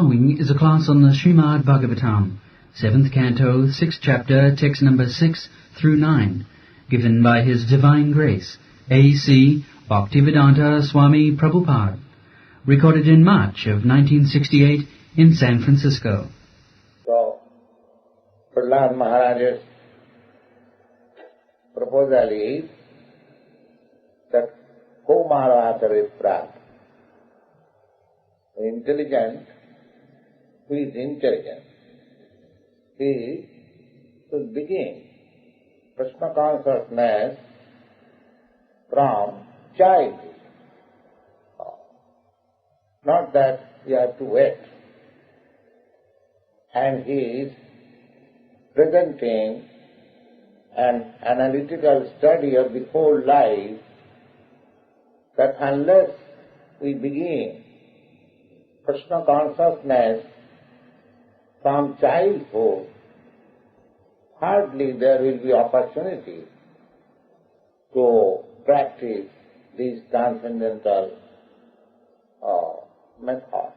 following is a class on the Srimad Bhagavatam, 7th canto, 6th chapter, text number 6 through 9, given by His Divine Grace, A.C. Bhaktivedanta Swami Prabhupada, recorded in March of 1968 in San Francisco. So, Prahlad Maharaj's proposal is that Komarvata Viprat, the intelligent, who is intelligent, he should begin Krishna consciousness from childhood. Not that we have to wait. And he is presenting an analytical study of the whole life, that unless we begin Krishna consciousness from childhood, hardly there will be opportunity to practice this transcendental method.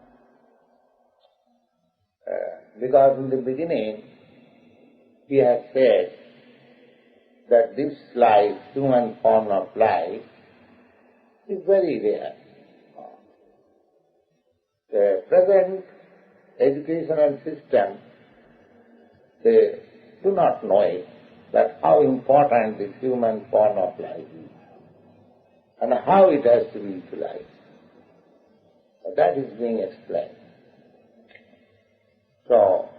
Because in the beginning he has said that this life, human form of life, is very rare. The present educational system, they do not know it, that how important this human form of life is and how it has to be utilized. So that is being explained. So,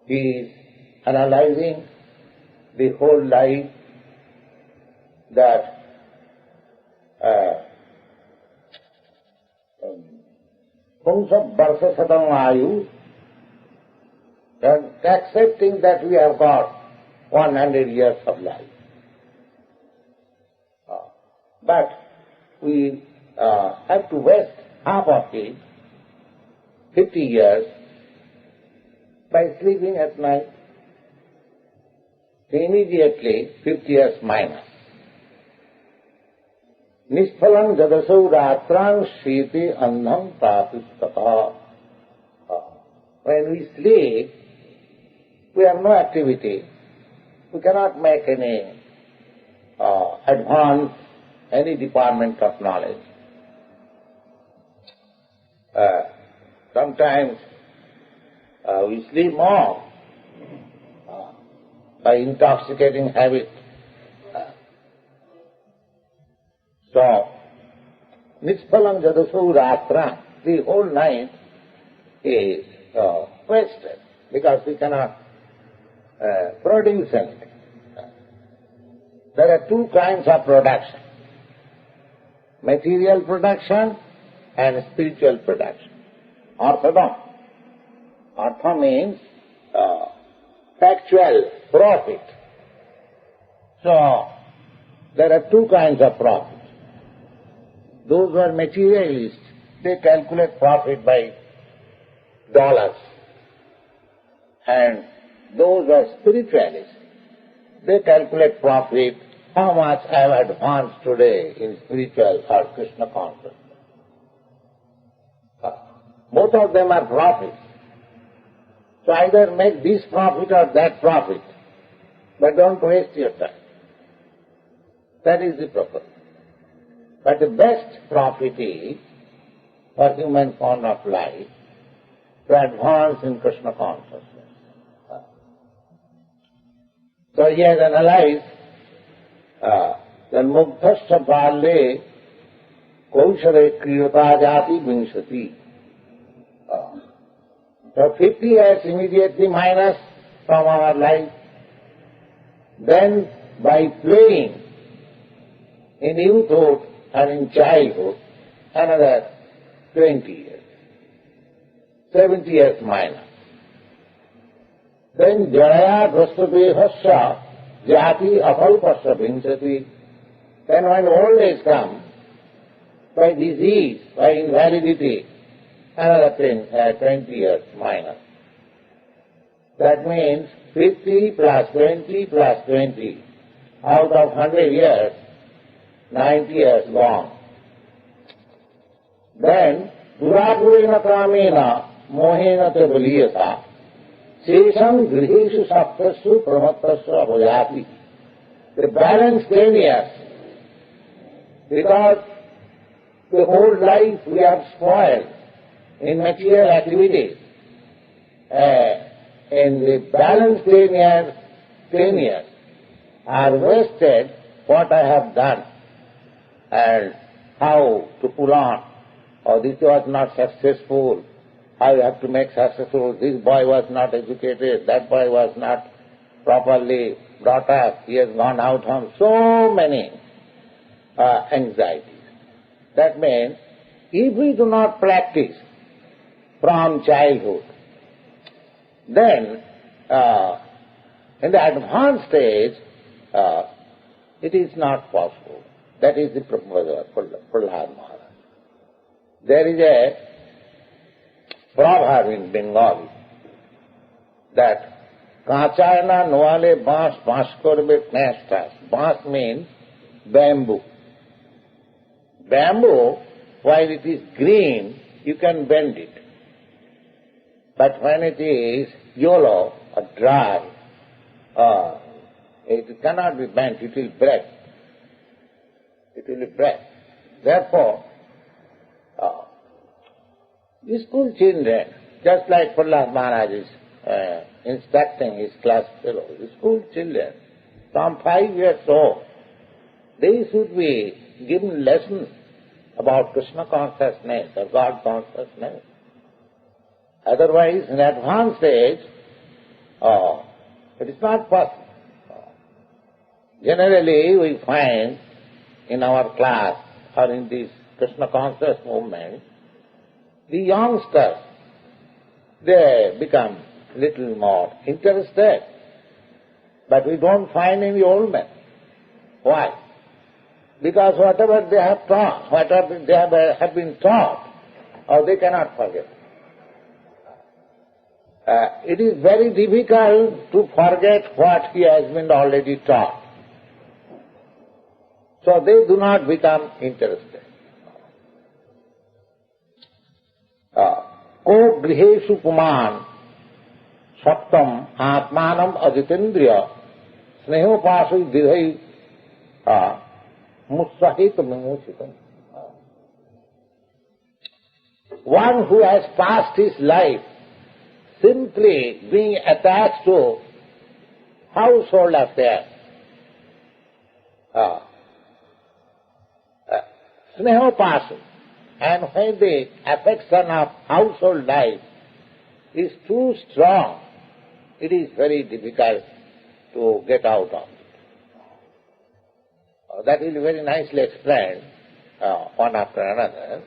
he is analyzing the whole life, that Pumsa Barsa Satam Ayu, accepting that we have got 100 years of life. But we have to waste half of it, 50 years, by sleeping at night. Immediately 50 years minus. Nisphalang jadasau ratrang shiti annam prapistata. When we sleep, we have no activity. We cannot make any advance, any department of knowledge. Sometimes we sleep more by intoxicating habit. So, Nisphalam jadasau ratra, the whole night is wasted because we cannot produce anything. There are two kinds of production: material production and spiritual production. Arthadam. Artha means factual profit. So, there are two kinds of profit. Those who are materialists, they calculate profit by dollars. And those who are spiritualists, they calculate profit, how much I have advanced today in spiritual or Krishna consciousness. Both of them are profits. So either make this profit or that profit, but don't waste your time. That is the purpose. But the best profit is, for human form of life, to advance in Krishna consciousness. So he has analyzed the Muktasya Balle Kaushale Kriyata Jati Vinshati. So 50 years immediately minus from our life. Then by playing in youthhood and in childhood, another 20 years. 70 years minus. Then Janaya Dhastapehasya Jati Apalpasya Vinchati. Then when old age comes, by disease, by invalidity, another 20 years minus. That means 50 plus 20 plus 20. Out of 100 years, 90 years gone. Then, Durapurena Kramena mohena te baliyata, sesham griheshu saptashu pramattashu abhayati. The balance 10 years, because the whole life we have spoiled in material activities. In the balance 10 years are wasted what I have done and how to pull on. Or this was not successful, how you have to make successful. This boy was not educated, that boy was not properly brought up, he has gone out on so many anxieties. That means if we do not practice from childhood, then in the advanced stage it is not possible. That is the proposal of Prahlad Maharaj. There is a proverb in Bengali that Kachayana noale baas baas korbe nestas. Baas means bamboo. Bamboo, while it is green, you can bend it. But when it is yellow or dry, it cannot be bent, it will break. It will break. Therefore, the school children, just like Prahlad Maharaj is instructing his class fellows, the school children, from 5 years old, they should be given lessons about Krishna consciousness or God consciousness. Otherwise, in advanced stage, it is not possible. Generally, we find in our class or in this Krishna conscious movement, the youngsters, they become little more interested. But we don't find any old men. Why? Because whatever they have taught, whatever they have been taught, they cannot forget. It is very difficult to forget what he has been already taught. So they do not become interested. Ko griheshu puman saptam atmanam aditendriya snehopasu didhai mussahit mimochitam. One who has passed his life simply being attached to household affairs, snehopasu, and when the affection of household life is too strong, it is very difficult to get out of it. That will be very nicely explained one after another.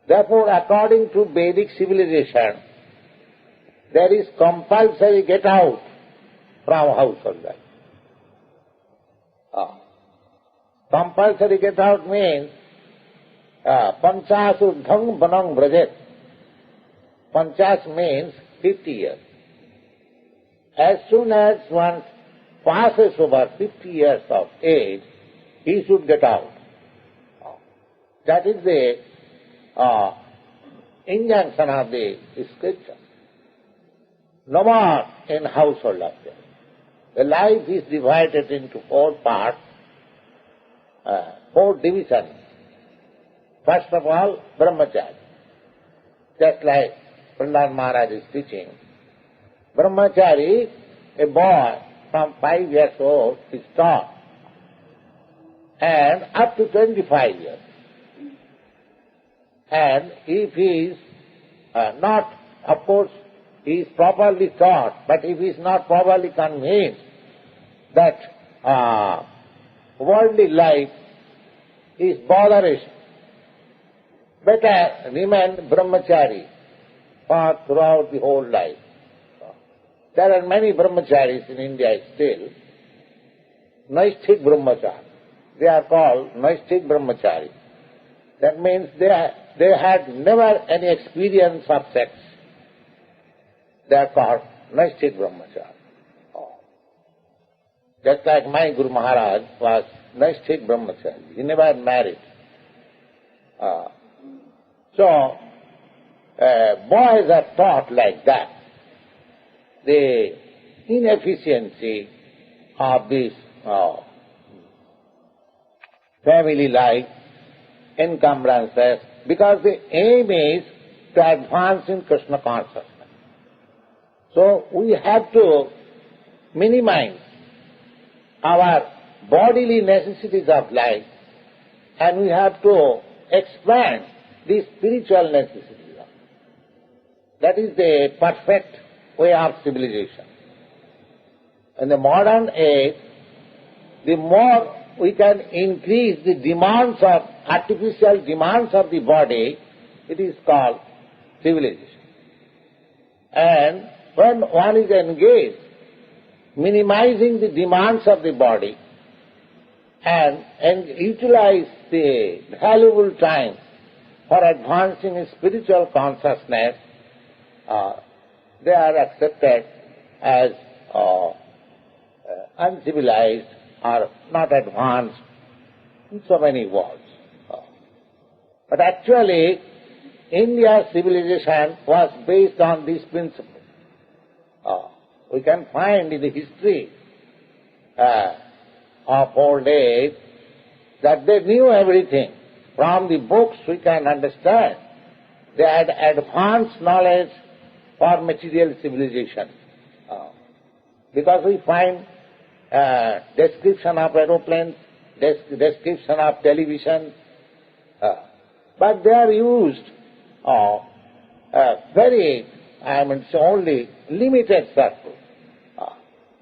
Therefore, according to Vedic civilization, there is compulsory get out from household life. Compulsory get out means panchasu dhang banang brajet. Panchas means 50 years. As soon as one passes over 50 years of age, he should get out. That is the injunction of the scripture. No more in household affairs. The life is divided into 4 parts, 4 divisions. First of all, brahmacharya. Just like Prahlad Maharaj is teaching. Brahmachari, a boy from 5 years old, is taught, and up to 25 years. And if he is not, of course, he is properly taught, but if he is not properly convinced that worldly life is bothersome, better remain brahmachari for throughout the whole life. There are many brahmacharis in India still, naisthik brahmachari. They are called naisthik brahmachari. That means they had never any experience of sex. They are called naisthik brahmachari. Just like my Guru Maharaj was naisthik brahmachari. He never married. So, boys are taught like that. The inefficiency of this family life, encumbrances, because the aim is to advance in Krishna consciousness. So we have to minimize our bodily necessities of life, and we have to expand the spiritual necessities of life. That is the perfect way of civilization. In the modern age, the more we can increase the demands of, artificial demands of the body, it is called civilization. And when one is engaged minimizing the demands of the body and utilize the valuable time for advancing in spiritual consciousness, they are accepted as uncivilized or not advanced in so many words. But actually, India's civilization was based on this principle. We can find in the history of old age that they knew everything. From the books we can understand they had advanced knowledge for material civilization. Because we find description of aeroplanes, description of television, but they are used very, only limited circle,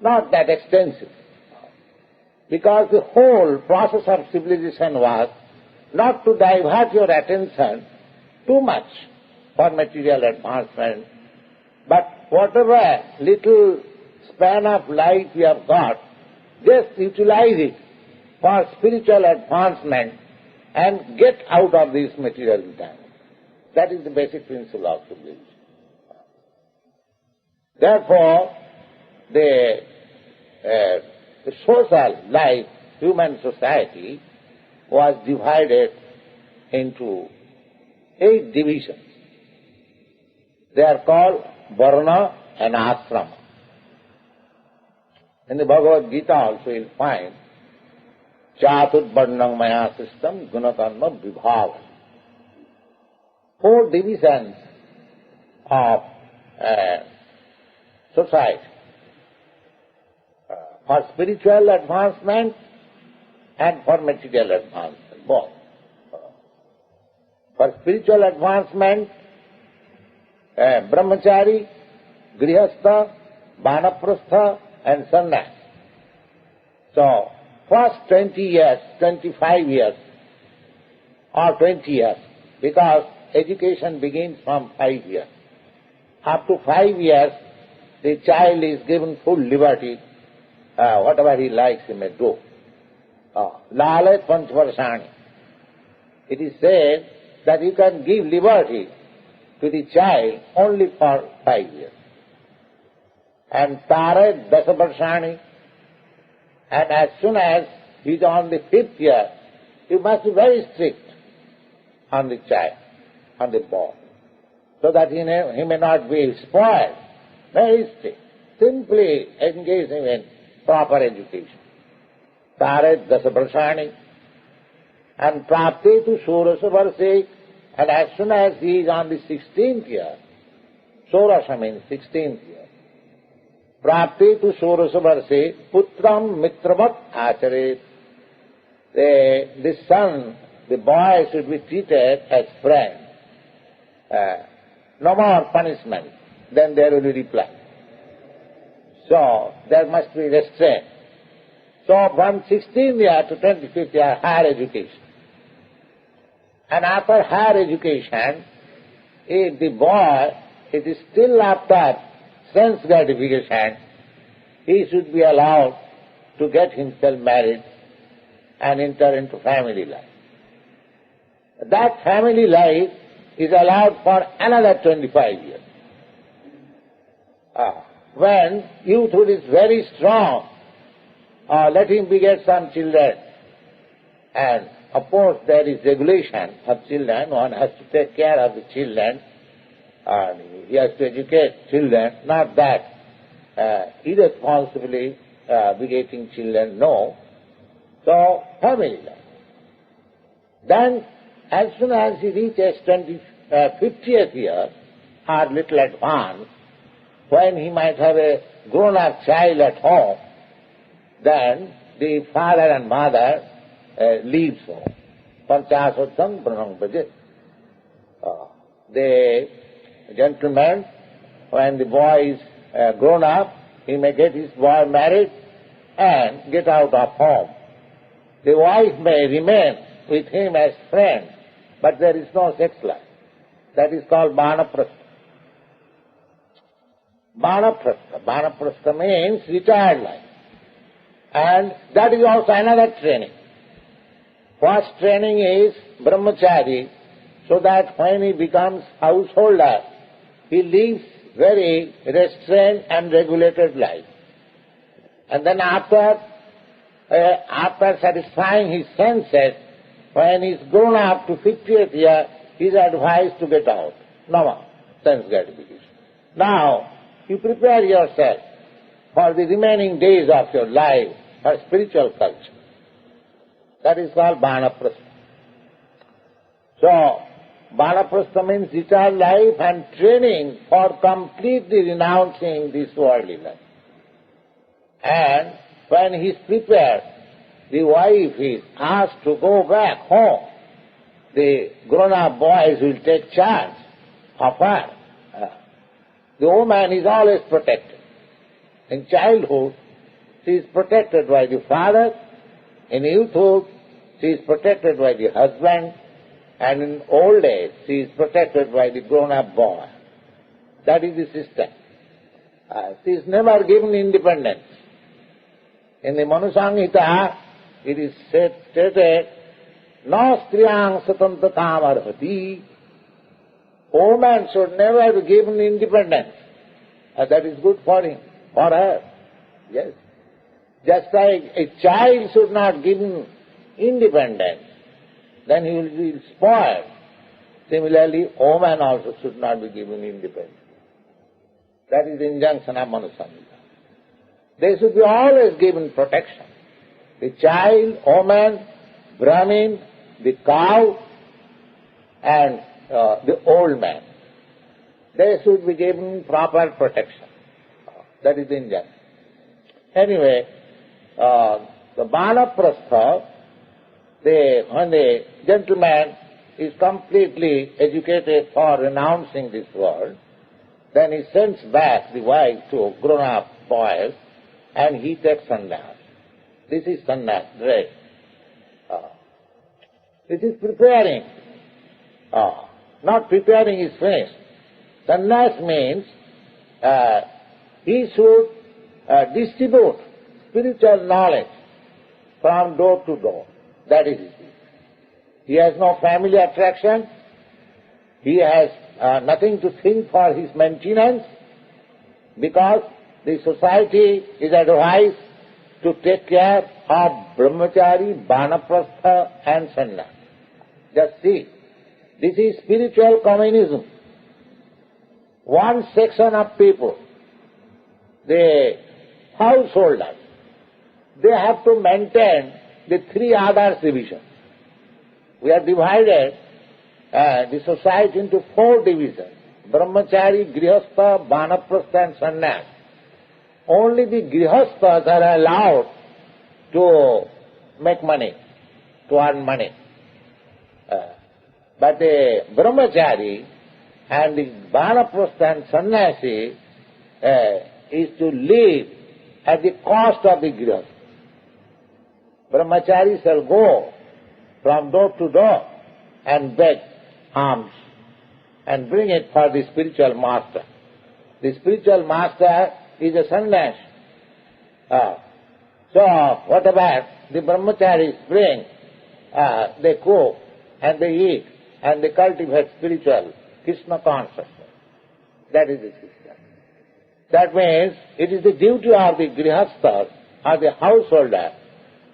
not that extensive. Because the whole process of civilization was not to divert your attention too much for material advancement, but whatever little span of life you have got, just utilize it for spiritual advancement and get out of this material entanglement. That is the basic principle of civilization. Therefore, the social life, human society, was divided into 8 divisions. They are called Varna and Ashrama. In the Bhagavad Gita also you will find Chatur Varnam Maya system Gunakarma Vibhava. 4 divisions of society. For spiritual advancement and for material advancement, both. For spiritual advancement, brahmachari, grihastha, vanaprastha and sannyas. So, first 20 years, 25 years or 20 years, because education begins from 5 years. Up to 5 years, the child is given full liberty. Whatever he likes he may do. Lalat Panchvarshani. It is said that you can give liberty to the child only for 5 years. And Tarat Dasavarshani, and as soon as he is on the 5th year, you must be very strict on the child, on the boy, so that he may not be spoiled. Very strict. Simply engage him in proper education. Tarat Dasavarshani, and Prapte tu Sorasa Varse, and as soon as he is on the 16th year, Sorasa means 16th year, Prapte tu Sorasa Varse, Putram Mitravat Acharet. The son, the boy should be treated as friend. No more punishment, then there will be reply. So, there must be restraint. So, from 16th year to 25th year, higher education. And after higher education, if the boy, it is still after sense gratification, he should be allowed to get himself married and enter into family life. That family life is allowed for another 25 years. When youthhood is very strong, let him beget some children. And of course there is regulation of children, one has to take care of the children. and he has to educate children, not that irresponsibly begetting children, no. So, family life. Then, as soon as he reaches 50th year, or little advanced, when he might have a grown-up child at home, then the father and mother leaves home. Panchasottam pranam bhajet. The gentleman, when the boy is grown up, he may get his boy married and get out of home. The wife may remain with him as friend, but there is no sex life. That is called Banaprastha. Banaprastha means retired life. And that is also another training. First training is brahmachari, so that when he becomes householder, he lives very restrained and regulated life. And then after satisfying his senses, when he's grown up to 50th year, he is advised to get out. No more sense gratification. Now, you prepare yourself for the remaining days of your life for spiritual culture. That is called Banaprastha. So, Banaprastha means retired life and training for completely renouncing this worldly life. And when he is prepared, the wife is asked to go back home. The grown-up boys will take charge of her. The woman is always protected. In childhood, she is protected by the father. In youthhood, she is protected by the husband. And in old age, she is protected by the grown-up boy. That is the system. She is never given independence. In the Manu Samhita, it is stated, "Na striyang satantatam arhati." Woman should never be given independence. That is good for him, for her. Yes. Just like a child should not give him independence, then he will be spoiled. Similarly, woman also should not be given independence. That is the injunction of Manu Samhita. They should be always given protection. The child, woman, Brahmin, the cow, and the old man. They should be given proper protection. That is the injunction. Anyway, the Banaprastha, when the gentleman is completely educated for renouncing this world, then he sends back the wife to grown-up boys and he takes sannyas. This is sannyas, right? It is preparing. Not preparing is finished. Sannyas means he should distribute spiritual knowledge from door to door. That is it. He has no family attraction. He has nothing to think for his maintenance, because the society is advised to take care of brahmachari, banaprastha and sannyas. Just see, this is spiritual communism. One section of people, the householders, they have to maintain the three other divisions. We have divided the society into 4 divisions: brahmachari, grihastha, banaprastha and sannyas. Only the grihasthas are allowed to make money, to earn money. But the brahmachari and the banaprastha and sannyasi is to live at the cost of the grihastha. Brahmachari shall go from door to door and beg alms and bring it for the spiritual master. The spiritual master is a sannyasi. So whatever the brahmacharis bring, they cook and they eat and they cultivate spiritual Krishna consciousness. That is the system. That means it is the duty of the grihasthas or the householder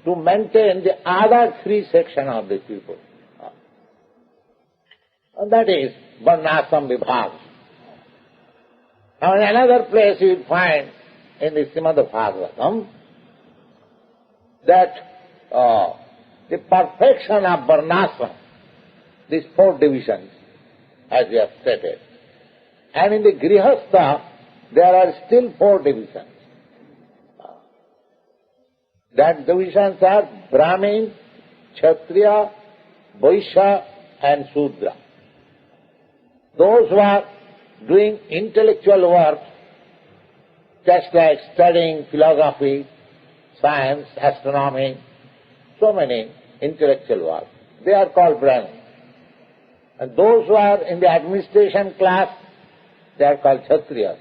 to maintain the other 3 sections of the people. And that is varnashram vibhaga. Now in another place you will find in the Srimad Bhagavatam that the perfection of Varnasrama, these 4 divisions, as we have stated. And in the Grihastha, there are still 4 divisions. That divisions are Brahmin, Kshatriya, Vaishya and Shudra. Those who are doing intellectual work, just like studying philosophy, science, astronomy, so many intellectual work, they are called Brahmin. And those who are in the administration class, they are called Kshatriyas.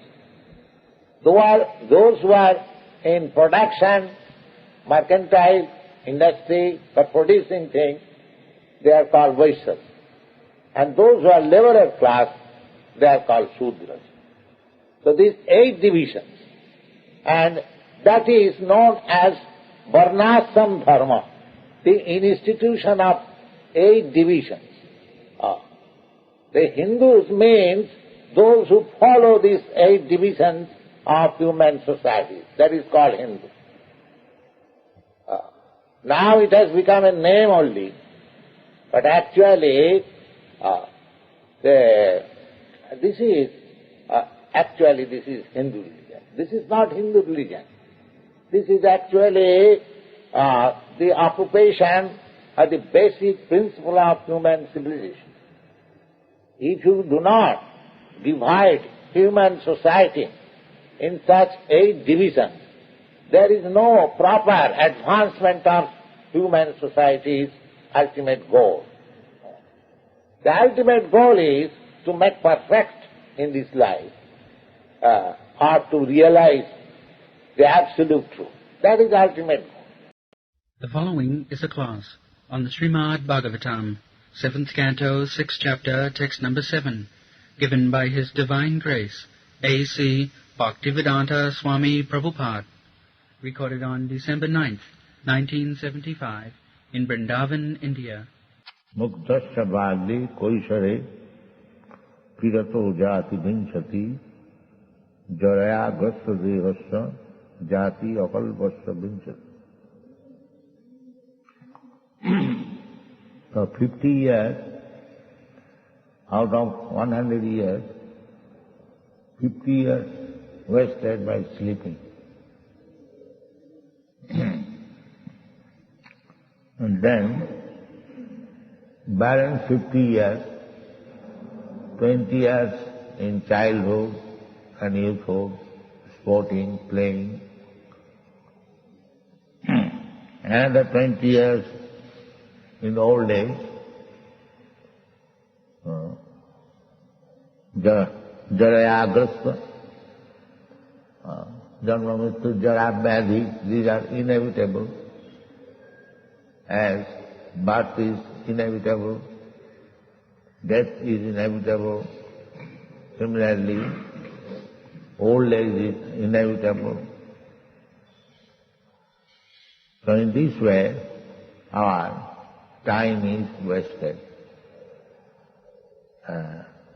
Those who are in production, mercantile, industry, for producing things, they are called Vaishyas. And those who are laborer class, they are called Shudras. So these 8 divisions, and that is known as Varnasam Dharma, the institution of 8 divisions. The Hindus means those who follow these 8 divisions of human society. That is called Hindu. Now it has become a name only, but actually this is Hindu religion. This is not Hindu religion. This is actually the occupation or the basic principle of human civilization. If you do not divide human society in such 8 divisions, there is no proper advancement of human society's ultimate goal. The ultimate goal is to make perfect in this life, or to realize the absolute truth. That is the ultimate goal. The following is a class on the Srimad Bhagavatam, 7th Canto, 6th Chapter, Text number 7, given by His Divine Grace, A.C. Bhaktivedanta Swami Prabhupada, recorded on December 9th, 1975, in Vrindavan, India. Muktasya Bhagli Koishare Pirato Jati Vinchati Jaraya Grasta Devasya Jati Akalvasya Vinchati. So 50 years out of 100 years, 50 years wasted by sleeping. And then balance 50 years, 20 years in childhood and youthhood, sporting, playing. Another 20 years in old age, Jarayagrasta, Janma Mrityu, Jara Vyadhi, these are inevitable, as birth is inevitable, death is inevitable. Similarly, old age is inevitable. So in this way, our time is wasted.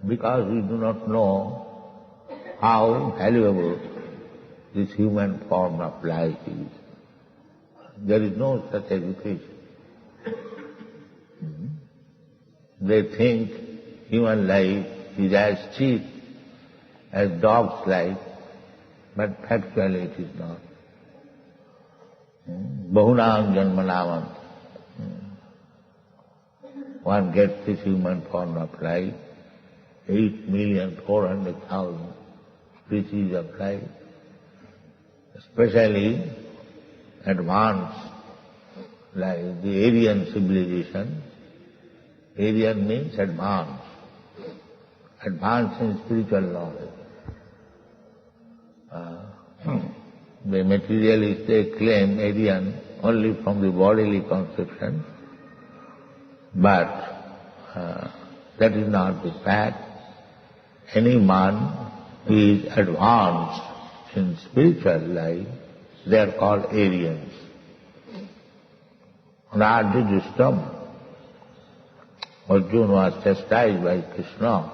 Because we do not know how valuable this human form of life is. There is no such education. They think human life is as cheap as dog's life, but factually it is not. Bahunam janmanam. One gets this human form of life, 8,400,000 species of life, especially advanced, like the Aryan civilization. Aryan means advanced, advanced in spiritual knowledge. The materialists, they claim Aryan only from the bodily conception, but that is not the fact. Any man who is advanced in spiritual life, they are called Aryans. Not disturbed. Arjuna was chastised by Krishna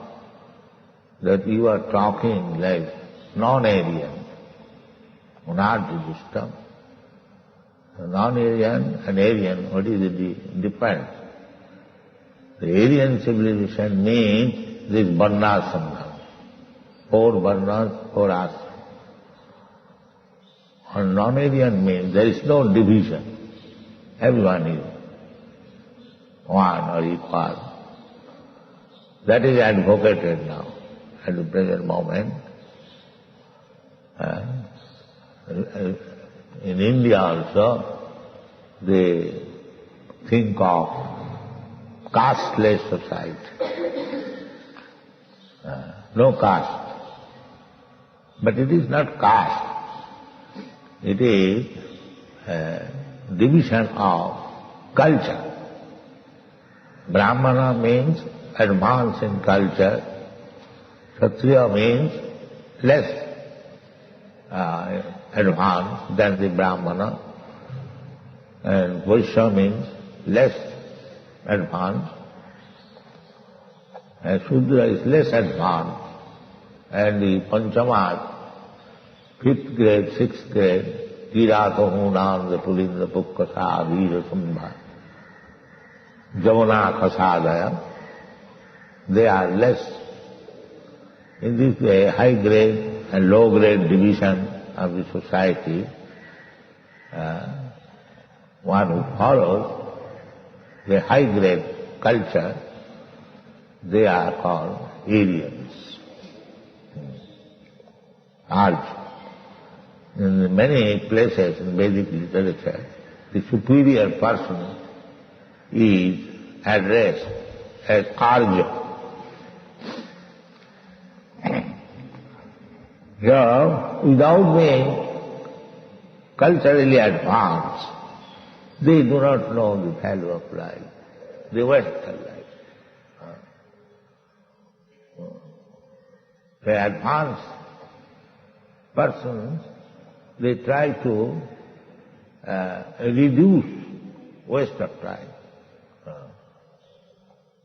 that you are talking like non-Aryan, not the system. Non-Aryan and Aryan, what is the difference? The Aryan civilization means this Varnasambhava, 4 Varnas, 4 Ashrams. And non-Aryan means there is no division. Everyone is one or equal. That is advocated now at the present moment. In India also, they think of casteless society. No caste. But it is not caste. It is division of culture. Brahmana means advance in culture. Kshatriya means less advanced than the Brahmana. And Vaishya means less advanced. And Shudra is less advanced. And the Panchamat, 5th grade, 6th grade, Kirata Hunanda Pulinda Pukkasa Veera Sambha, Javana Kasadaya, they are less. In this way, high grade and low grade division of the society, one who follows the high grade culture, they are called Aryans. Arj. In many places in Vedic literature, the superior person is addressed as Arja. Here, without being culturally advanced, they do not know the value of life, the Western life. The advanced persons, they try to reduce waste of time.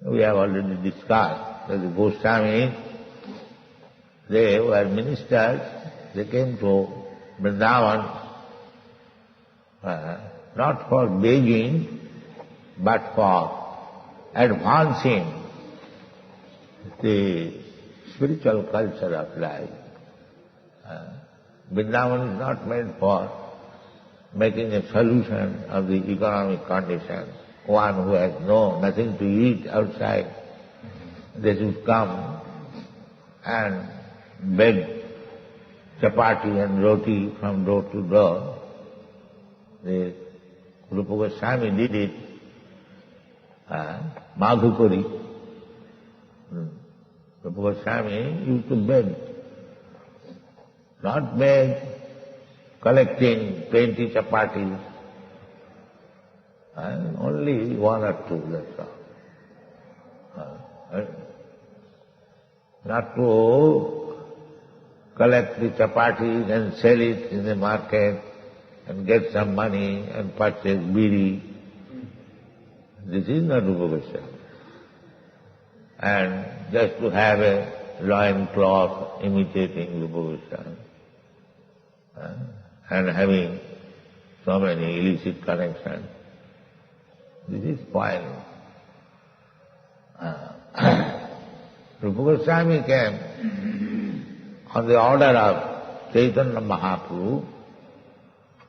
We have already discussed that the Goswamis, they were ministers, they came to Vrindavan not for begging, but for advancing the spiritual culture of life. Vrindavan is not meant for making a solution of the economic condition. One who has nothing to eat outside, they should come and beg chapati and roti from door to door. The Rupa Goswami did it, Madhupuri. Rupa Goswami used to beg. Not beg, collecting 20 chapatis, only 1 or 2, that's all. Not to collect the chapatis and sell it in the market and get some money and purchase bidi. This is not Rupa Goswami. And just to have a loin cloth imitating Rupa Goswami. And having so many illicit connections. This is spoiling. Rupa Goswami came on the order of Chaitanya Mahaprabhu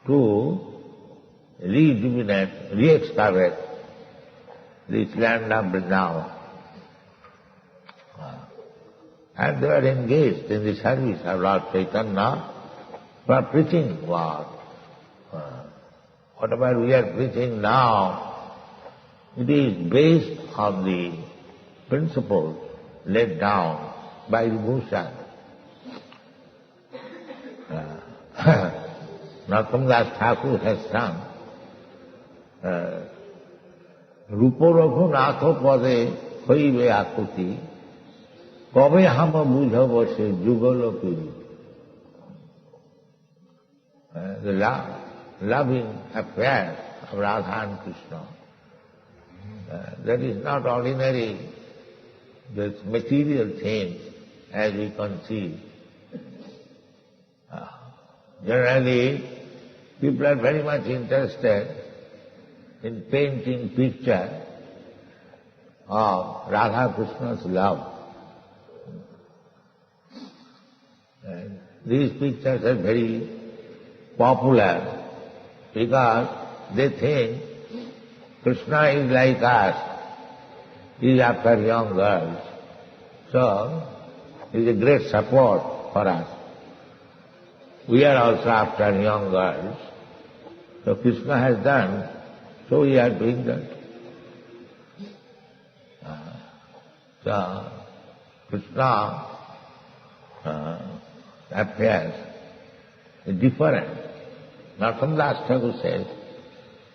to rejuvenate, re-excavate this land of Vrindavan. And they were engaged in the service of Lord Chaitanya for preaching what? Whatever we are preaching now, it is based on the principles laid down by the Goswami. Narottam Das Thakur has sung, Rupo Rakhu Natho Pade Hoibe Akuti, Kobe Hama Bujhava Se Jugalo Puri. The loving affairs of Radha and Krishna, that is not ordinary, this material things as we conceive. Generally, people are very much interested in painting picture of Radha Krishna's love. And these pictures are very popular because they think Krishna is like us. He is after young girls. So, he is a great support for us. We are also after young girls. So Krishna has done, so we are doing that. So, Krishna appears different. Narottam Das Thakur says,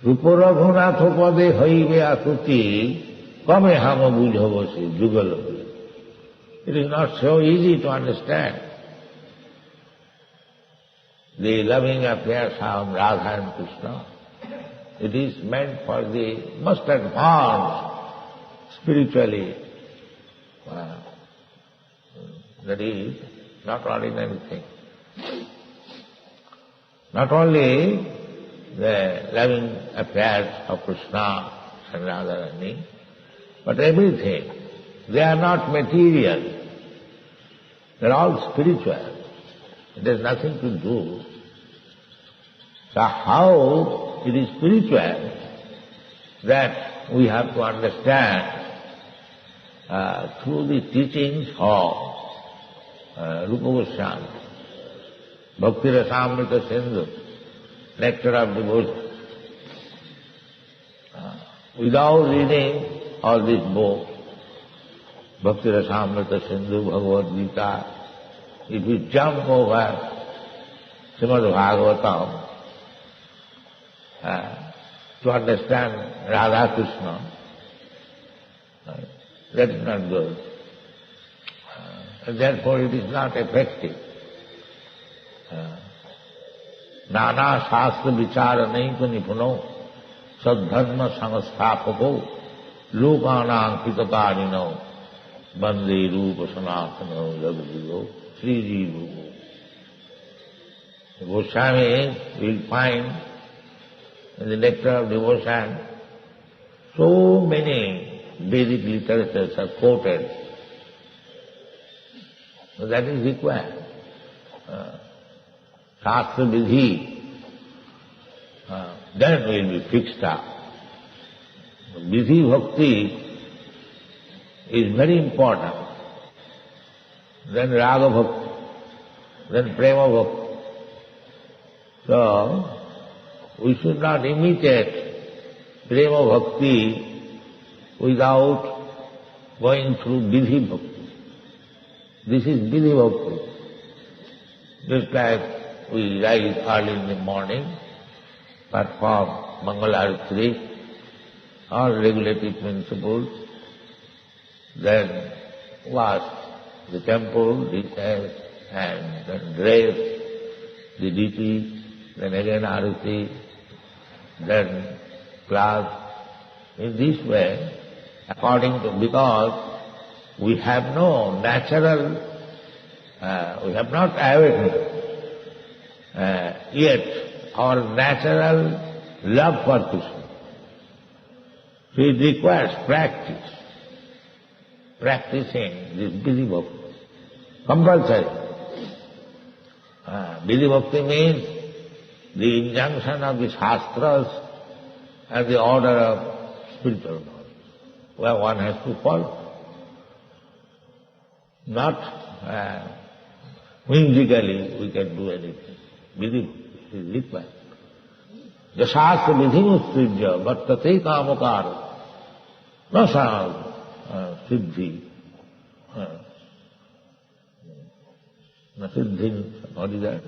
Rupa Raghunatha pade haive asuti kame hama bujhavasi jugal. It is not so easy to understand the loving affairs of Radha and Krishna. It is meant for the most advanced spiritually. That is not ordinary thing. Not only the loving affairs of Krishna and Radharani, but everything. They are not material. They are all spiritual. It has nothing to do. So how it is spiritual, that we have to understand through the teachings of Rupa Goswami, Bhakti Rasamrita Sindhu, Nectar of Devotion. Without reading all these books, Bhakti Rasamrita Sindhu, Bhagavad Gita, if you jump over Srimad Bhagavatam to understand Radha Krishna, that is not good. And therefore it is not effective. Nana Shastra Vicharanaiku Nipuno Sadharma Samastapako Lokana Ankitakarino Bande Rupa Sanatana Jagadigo Sri Jivu. Goswami will find in the Nectar of Devotion so many Vedic literatures are quoted. So that is required. Shastra Vidhi, then will be fixed up. Vidhi Bhakti is very important. Then Raga Bhakti, then Prema Bhakti. So, we should not imitate Prema Bhakti without going through Vidhi Bhakti. This is Vidhi Bhakti. Just like we rise early in the morning, perform Mangalarati, all regulative principles, then wash the temple, dishes, and then dress the deity, then again arati, then class. In this way, according to, because we have no natural, we have not awakened yet our natural love for Krishna. So it requires practice. Practicing this Vidhi Bhakti. Compulsory. Vidhi Bhakti means the injunction of the Shastras and the order of spiritual knowledge, where one has to follow. Not whimsically we can do anything. Vidhi is required. Jasasya vidhimustrija vartate kamakara na siddhi. Na siddhi, what is that?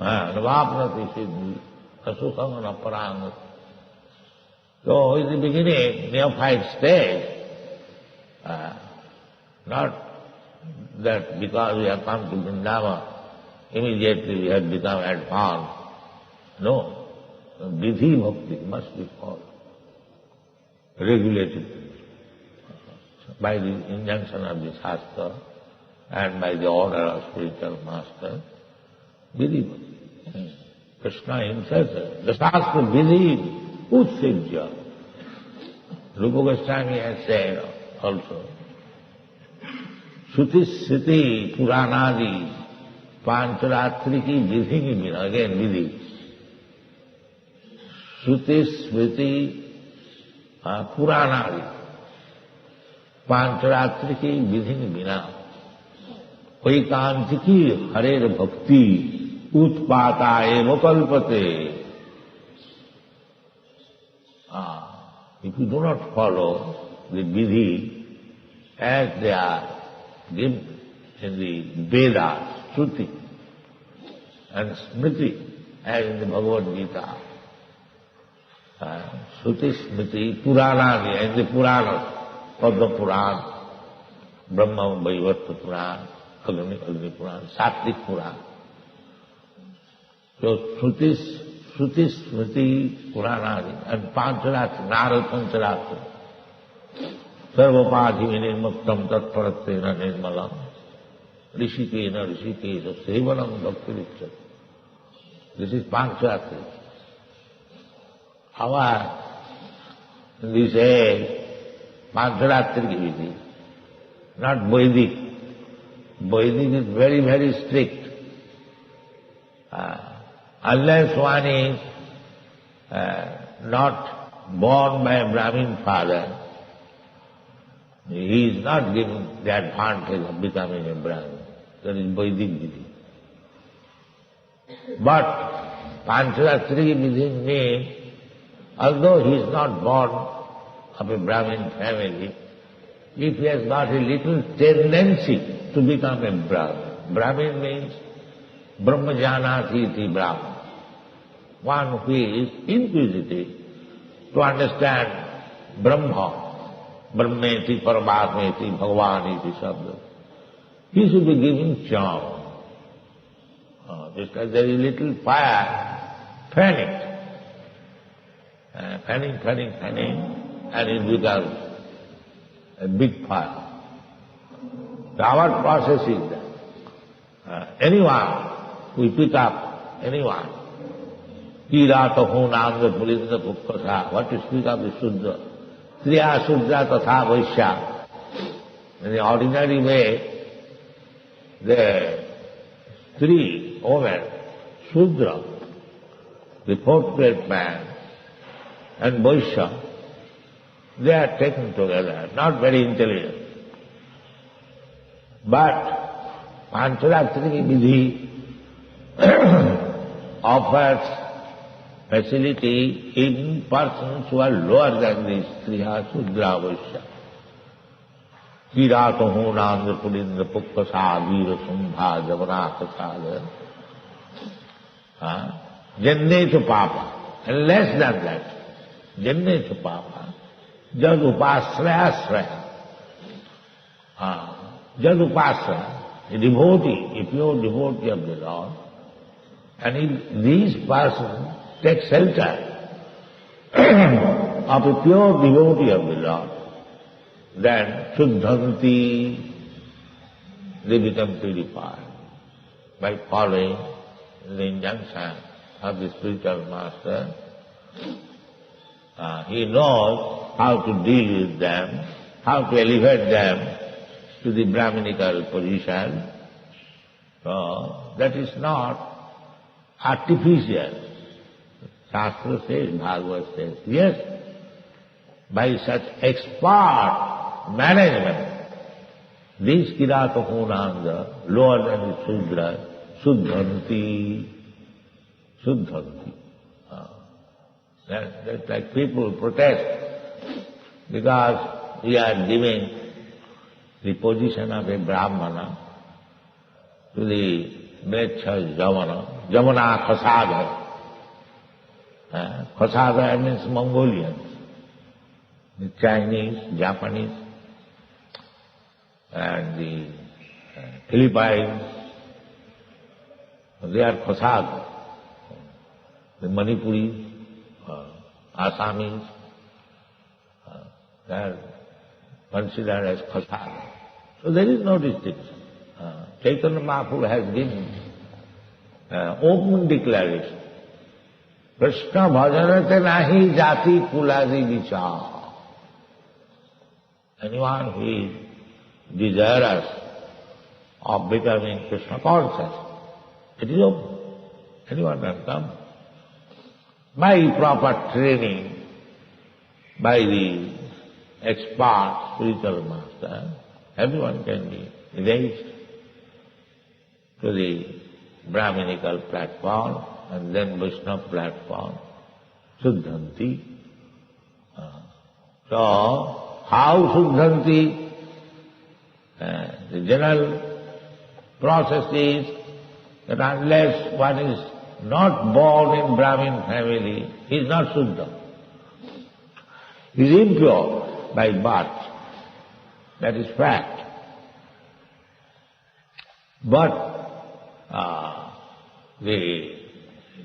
Navapnati siddhi, asukham naparang. So in the beginning, neophyte stage, not that because we have come to Vrindavan, immediately we have become advanced. No. Vidhi Bhakti must be followed, regulated by the injunction of the Shastra and by the order of spiritual master, believe. Krishna himself said, the Shastra believe, utsijya. Rupa Goswami has said also, Shruti Sriti Puranadi Pancharatri ki vidhi ki bina, again vidhi. Shruti Smriti Puranadi Pancharatri ki vidhi ki bina. Vaikantiki Harer Bhakti Utpata eva kalpate. If you do not follow the vidhi as they are given in the Vedas, Shruti and Smriti as in the Bhagavad Gita, Shruti, Smriti, Puranadi, and the Puranas, Padma Puran, Brahma Vaivarta Puran, Agni Puran, Sattvik Puran. So Shruti, Smriti, Puranadi, and Pancharatri, Narad Pancharatri, Sarvapadhi Vinirmuktam Tatparatena Nirmalam, Rishikena Rishikesha Sevanam Bhakti Richat. This is Pancharatri. Our, in this age, Pancharatri ki vidhi, not Vedic. Vedic is very, very strict. Unless one is not born by a Brahmin father, he is not given the advantage of becoming a Brahmin. That is Vedic vidhi. But Pancharatri vidhi means, although he is not born of a Brahmin family, if he has got a little tendency to become a Brahmin, Brahmin means Brahmajanati iti Brahman, one who is inquisitive to understand Brahma, Brahmeti, Paramatmeti, Bhagavaniti Shabda. He should be given charm. Just like there is a little fire, fan it. Fanning, and it becomes a big fire. Our process is that anyone, we pick up anyone. Kirata Hunanga Pulinda Pukkasa, what to speak of the Sudra? Triya Sudra Tatha Vaishya. In the ordinary way, the three women, Sudra, the fourth grade man, and Vaishya, they are taken together, not very intelligent. But Pancharatri vidhi offers facility in persons who are lower than these Striya, Sudra, Vaishya. Kirata Hunandra Pulindra Pukkasa Veera Sumbha Javanaka Sadha. Jenne to Papa. And less than that, Jenne to Papa. Jad Upasraya Sraya. Jad Upasraya, a devotee, a pure devotee of the Lord. And if these persons take shelter of a pure devotee of the Lord, then Shuddhanti, they become purified by following the injunction of the spiritual master. He knows how to deal with them, how to elevate them to the Brahminical position. So that is not artificial. Shastra says, Bhagavad says, yes, by such expert management, these Kirata Hunanga, lower than the Sudra, Shuddhanti. That's like people protest because we are giving the position of a Brahmana to the Mleccha Jamana Khasada. Khasada means Mongolians, the Chinese, Japanese, and the Philippines. They are Khasada. The Manipuris, Assamese, they are considered as Khasada. So there is no distinction. Chaitanya Mahaprabhu has given open declaration. Krishna bhajanate nahi jati kuladi vichar. Anyone who is desirous of becoming Krishna conscious, it is open. Anyone can come. By proper training, by the expert spiritual master, everyone can be raised to the Brahminical platform and then Vaishnava platform, Suddhanti. So, how Suddhanti? The general process is that unless one is not born in Brahmin family, he is not Suddha. He is impure by birth. That is fact. But the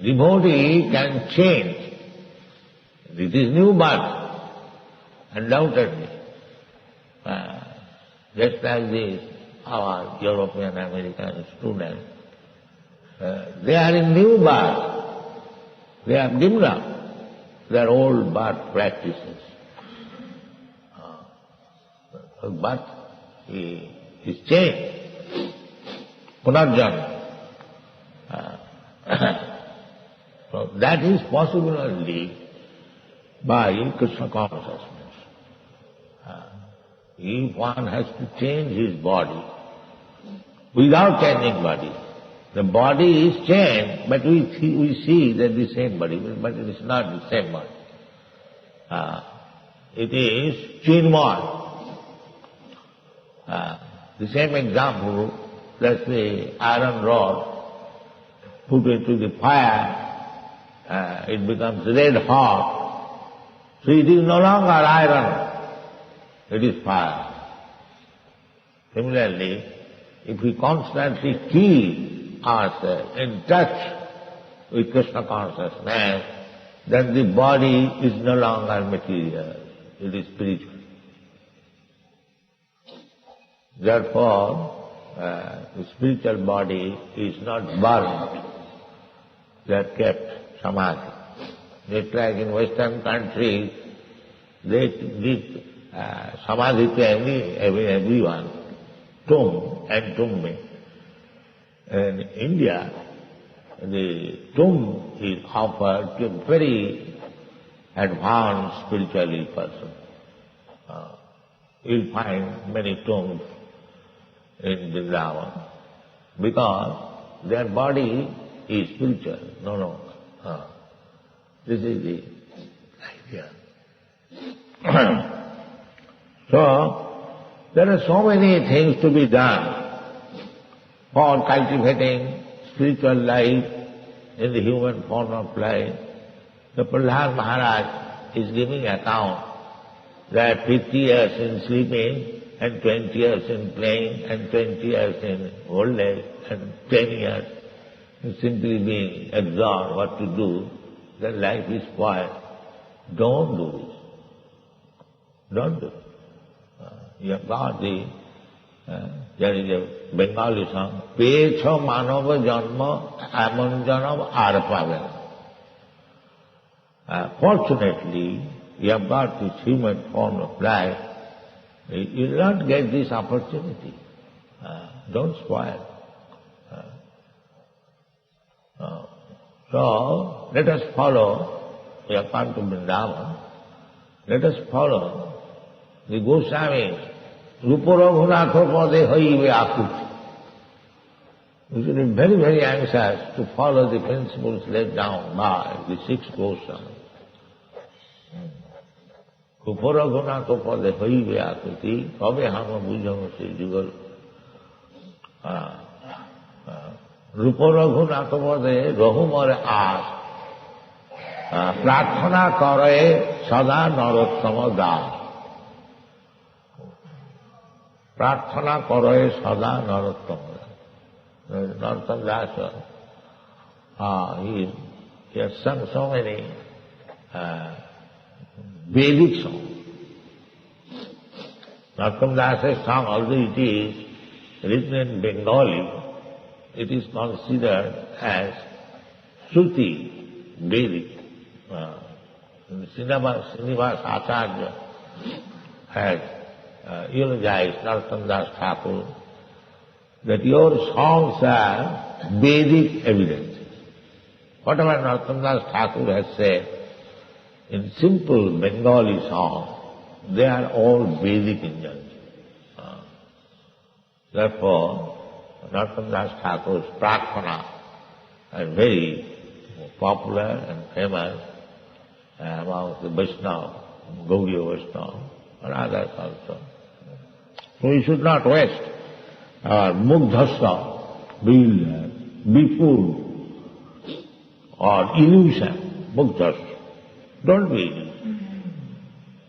devotee can change. It is new birth, undoubtedly. Just as this, our European American students, they are in new birth. They have given up their old birth practices. But is changed. Punarjana. So that is possible only by Krishna consciousness. If one has to change his body without changing body, the body is changed, but we see that the same body, but it is not the same body. It is Chinmay. The same example, let's say iron rod, put into the fire, it becomes red hot. So it is no longer iron, it is fire. Similarly, if we constantly keep ourselves in touch with Krishna consciousness, then the body is no longer material, it is spiritual. Therefore, the spiritual body is not burned, they are kept samadhi. Just like in Western countries, they give samadhi to everyone, tomb and tomb. In India, the tomb is offered to a very advanced spiritual person. You'll find many tombs in Vrindavan because their body is spiritual, no longer. This is the idea. So, there are so many things to be done for cultivating spiritual life in the human form of life. The Prahlad Maharaj is giving account that 50 years in sleeping and 20 years in playing and 20 years in old age and 10 years in simply being absorbed what to do, then life is spoiled. Don't do this. Don't do it. You have got there is a Bengali song, Pecha Manava Janma Amon Janam Arpavel. Fortunately, you have got this human form of life. You will not get this opportunity. Don't spoil. So, let us follow, we have come to Vrindavan, let us follow the Goswamis. Rupa Raghunatha Pade Haive Akut. We should be very, very anxious to follow the principles laid down by the 6 Goswamis. Rupa Raghunatha Pade Haive Akuti, Kabe Hama Bujhama Se Jugal. Rupa Raghunatha Pade Rahumare As. Prarthana Kare Sada Narottama Das. Prarthana Kare Sada Narottama Das. Narottama Das, he has sung so many Vedic songs. Narottama Das has sung, although it is written in Bengali, it is considered as Shruti, Vedic. Srinivas Acharya has eulogized Narottam Das Thakur that your songs are Vedic evidences. Whatever Narottam Das Thakur has said in simple Bengali song, they are all Vedic in nature. Therefore, Narottam Das Thakur's prarthana are very popular and famous among the Vaishnava, Gaudiya Vaishnava, and others also. So we should not waste our mugdhasya, be fooled, or illusion, mugdhasya. Don't be illusioned.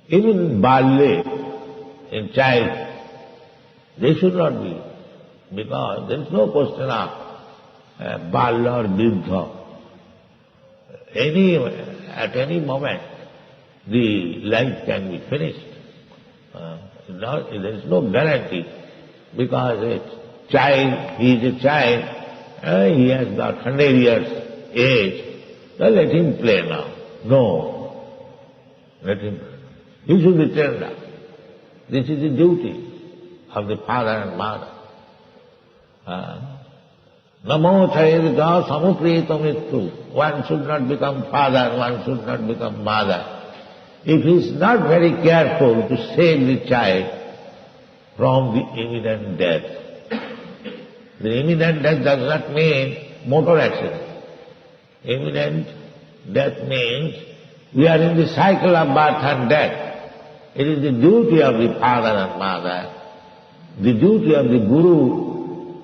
Even in ballet, in child, they should not be, because there is no question of balla or viddha. At any moment, the life can be finished. There is no guarantee, because a child, he is a child, he has got 100 years age, so let him play now. No, let him. He should be trained up. This is the duty of the father and mother. Namo chayirga samupriyatamitu. One should not become father, one should not become mother. If he is not very careful to save the child from the imminent death. The imminent death does not mean motor accident. Imminent death means we are in the cycle of birth and death. It is the duty of the father and mother, the duty of the guru,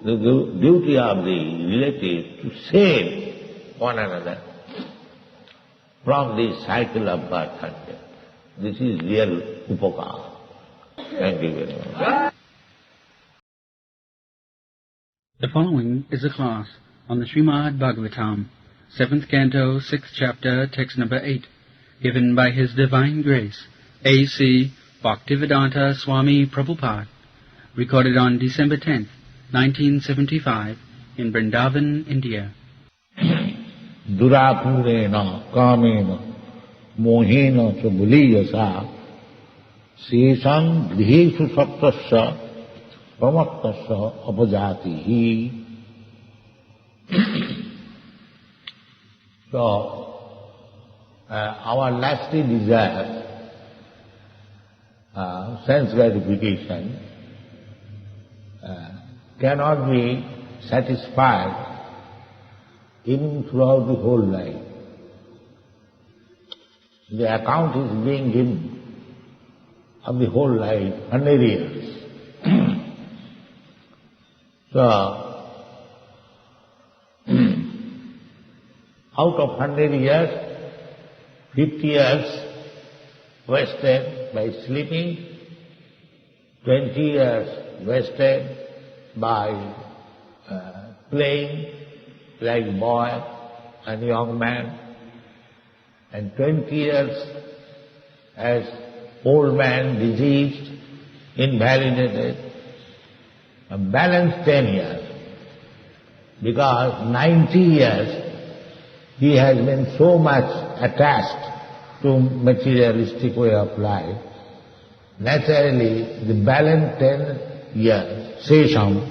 the duty of the relative to save one another from the cycle of birth and death. This is real upakara. Thank you very much. The following is a class on the Srimad Bhagavatam, 7th Canto, 6th Chapter, Text number 8, given by His Divine Grace, A.C. Bhaktivedanta Swami Prabhupada, recorded on December 10th, 1975, in Vrindavan, India. Durapurena kamena mohena cha buliyasa sesam griheshu saptasya pramattasya apajatihi. So, our lasting desire, sense gratification, cannot be satisfied even throughout the whole life. The account is being given of the whole life, 100 years. So, out of 100 years, 50 years wasted by sleeping, 20 years wasted by playing like boy and young man, and 20 years as old man, diseased, invalidated, a balanced 10 years, because 90 years he has been so much attached to materialistic way of life. Naturally, the balanced 10 years, sesham,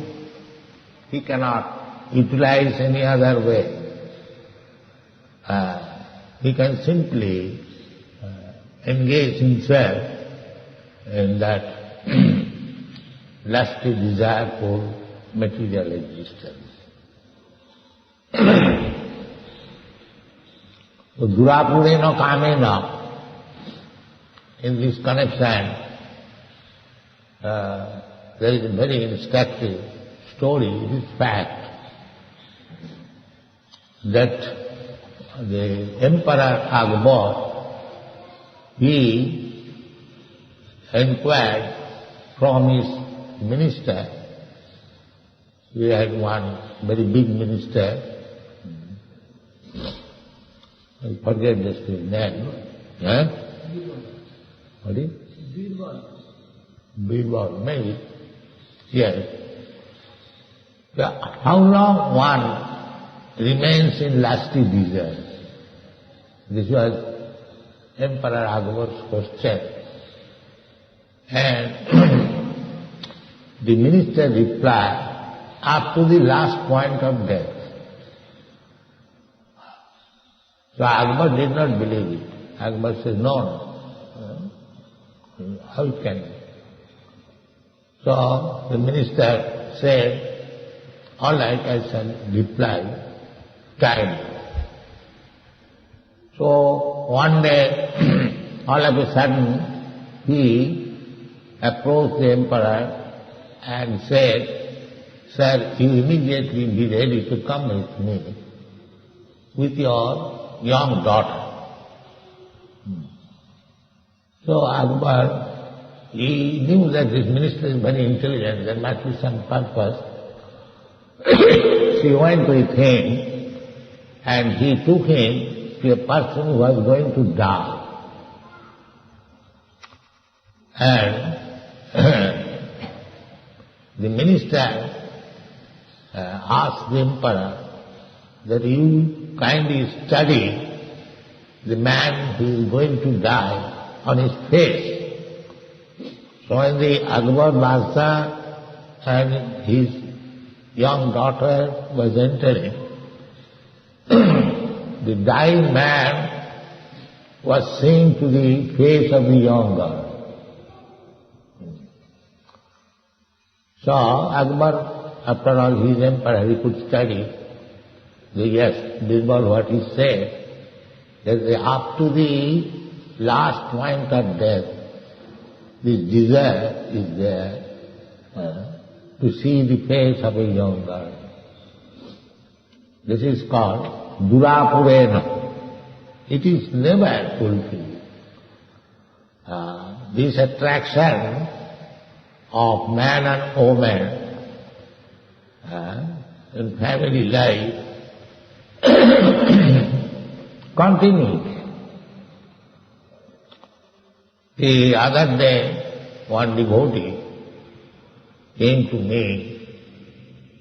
he cannot utilize any other way. He can simply engage himself in that lusty desire for material existence. So, durapurena kamena, in this connection, there is a very instructive story. It is fact that the Emperor Akbar, he inquired from his minister. He had one very big minister. I forget just his name. What is? Birbal, maybe. Yes. How long one remains in lusty desires? This was Emperor Akbar's question. And the minister replied, up to the last point of death. So Akbar did not believe it. Akbar said, no. How it can be? So the minister said, all right, I shall reply timely. So one day, all of a sudden, he approached the emperor and said, sir, you immediately be ready to come with me with your young daughter. So Akbar, he knew that this minister is very intelligent, there must be some purpose. She went with him and he took him to a person who was going to die. And the minister asked the emperor that you kindly study the man who is going to die on his face. So when the Akbar Badshah and his young daughter was entering, the dying man was seeing to the face of the young girl. So Akbar, after all, he is emperor, he could study. Yes, this was what he said, that up to the last point of death, this desire is there to see the face of a young girl. This is called durapurena. It is never fulfilled. This attraction of man and woman in family life continues. The other day, one devotee came to me